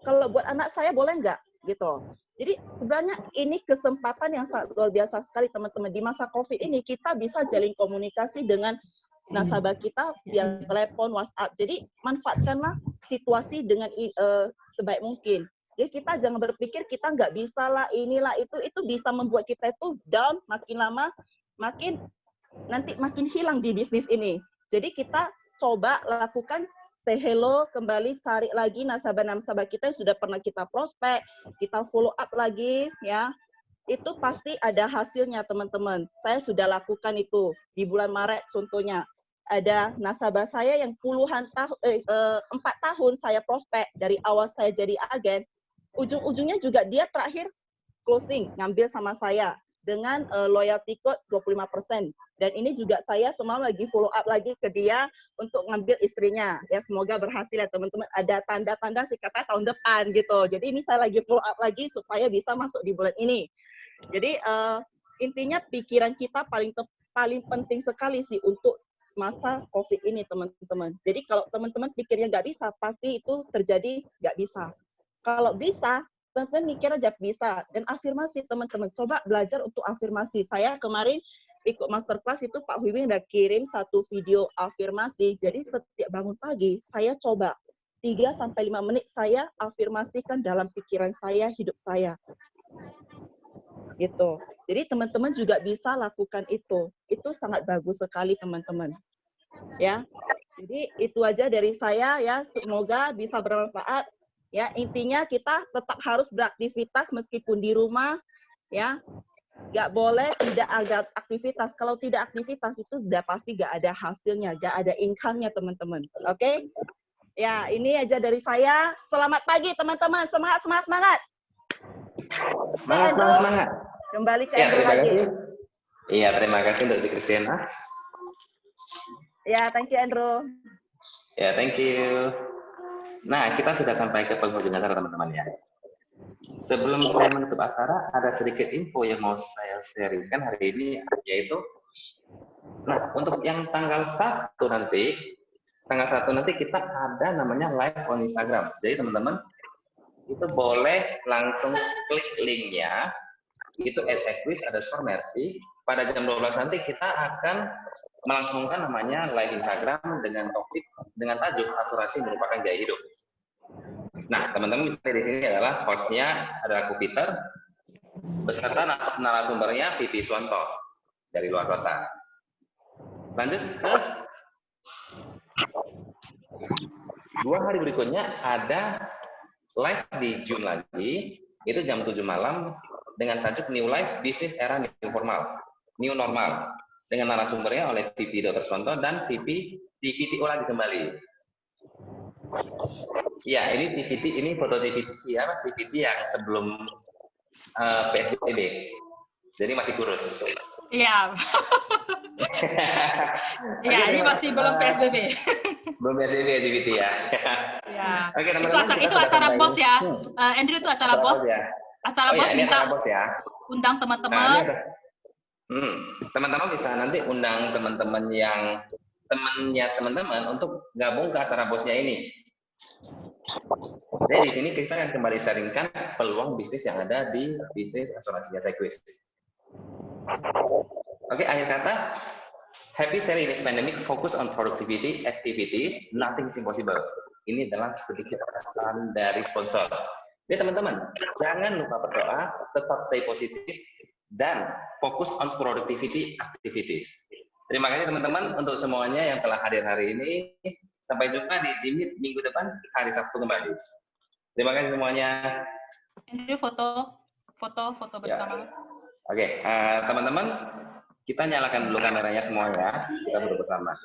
kalau buat anak saya boleh nggak? Gitu. Jadi sebenarnya ini kesempatan yang sangat luar biasa sekali teman-teman. Di masa COVID ini kita bisa jalin komunikasi dengan nasabah kita via telepon, WhatsApp. Jadi manfaatkanlah situasi dengan sebaik mungkin. Jadi kita jangan berpikir kita nggak bisa lah, inilah itu bisa membuat kita itu down makin lama, makin hilang di bisnis ini. Jadi kita coba lakukan say hello, kembali cari lagi nasabah-nasabah kita yang sudah pernah kita prospek, kita follow up lagi ya. Itu pasti ada hasilnya teman-teman. Saya sudah lakukan itu di bulan Maret contohnya. Ada nasabah saya yang 4 tahun saya prospek dari awal saya jadi agen, ujung-ujungnya juga dia terakhir closing, ngambil sama saya dengan loyalty code 25%. Dan ini juga saya semalam lagi follow up lagi ke dia untuk ngambil istrinya. Ya semoga berhasil ya teman-teman. Ada tanda-tanda sih kata tahun depan gitu. Jadi ini saya lagi follow up lagi supaya bisa masuk di bulan ini. Jadi intinya pikiran kita paling penting sekali sih untuk masa COVID ini teman-teman. Jadi kalau teman-teman pikirnya nggak bisa, pasti itu terjadi nggak bisa. Kalau bisa, teman-teman mikir aja bisa. Dan afirmasi teman-teman, coba belajar untuk afirmasi. Saya kemarin ikut masterclass itu Pak Wiwing udah kirim satu video afirmasi. Jadi setiap bangun pagi saya coba 3-5 menit saya afirmasikan dalam pikiran saya, hidup saya. Gitu. Jadi teman-teman juga bisa lakukan itu. Itu sangat bagus sekali teman-teman. Ya. Jadi itu aja dari saya ya. Semoga bisa bermanfaat. Ya, intinya kita tetap harus beraktivitas meskipun di rumah, ya. Nggak boleh tidak ada aktivitas. Kalau tidak aktivitas itu sudah pasti nggak ada hasilnya, nggak ada income-nya teman-teman. Oke? Ya, ini aja dari saya. Selamat pagi teman-teman. Semangat, semangat, semangat. Semangat, semangat, semangat. Kembali ke Ya, Andrew terima lagi. kasih. Iya, terima kasih untuk Christiana. Ya, thank you Andrew. Ya, thank you. Nah, kita sudah sampai ke penghujung acara teman-teman ya. Sebelum saya menutup acara, ada sedikit info yang mau saya sharingkan hari ini, yaitu, nah, untuk yang tanggal 1 nanti kita ada namanya live on Instagram. Jadi teman-teman, itu boleh langsung klik linknya, itu @sequis_mercy. Pada jam 12 nanti kita akan melangsungkan namanya live Instagram dengan topik, dengan tajuk asuransi merupakan gaya hidup. Nah, teman-teman bisa di sini adalah hostnya adalah aku Peter, beserta narasumbernya Vivi Swanto dari luar kota. Lanjut ke 2 hari berikutnya ada live di June lagi, itu jam 7 malam dengan tajuk New Life Business Era New Normal, dengan narasumbernya oleh Vivi Dr. Swanto dan Vivi CVTO lagi kembali. Ya, ini TVT, ini foto TVT ya, TVT yang sebelum PSBB, jadi masih kurus. Iya. Ya, ini masih belum PSBB. Belum PSBB TVT ya. Ya. Oke, teman-teman, Itu acara bos ya. Andrew itu acara bos. Ya. Acara bos ini minta acara bos ya. Undang teman-teman. Teman-teman bisa nanti undang teman-teman yang teman-teman untuk gabung ke acara bosnya ini. Jadi di sini kita akan kembali sharingkan peluang bisnis yang ada di bisnis asuransinya Sequis. Oke, akhir kata, happy selling in this pandemic, focus on productivity activities, nothing is impossible. Ini adalah sedikit pesan dari sponsor. Jadi teman-teman, jangan lupa berdoa, tetap stay positif, dan fokus on productivity activities. Terima kasih teman-teman untuk semuanya yang telah hadir hari ini. Sampai jumpa di Jimit minggu depan, hari Sabtu kembali. Terima kasih semuanya. Andrew foto bersama. Ya. Oke, teman-teman, kita nyalakan dulu kameranya semuanya. Kita duduk bersama.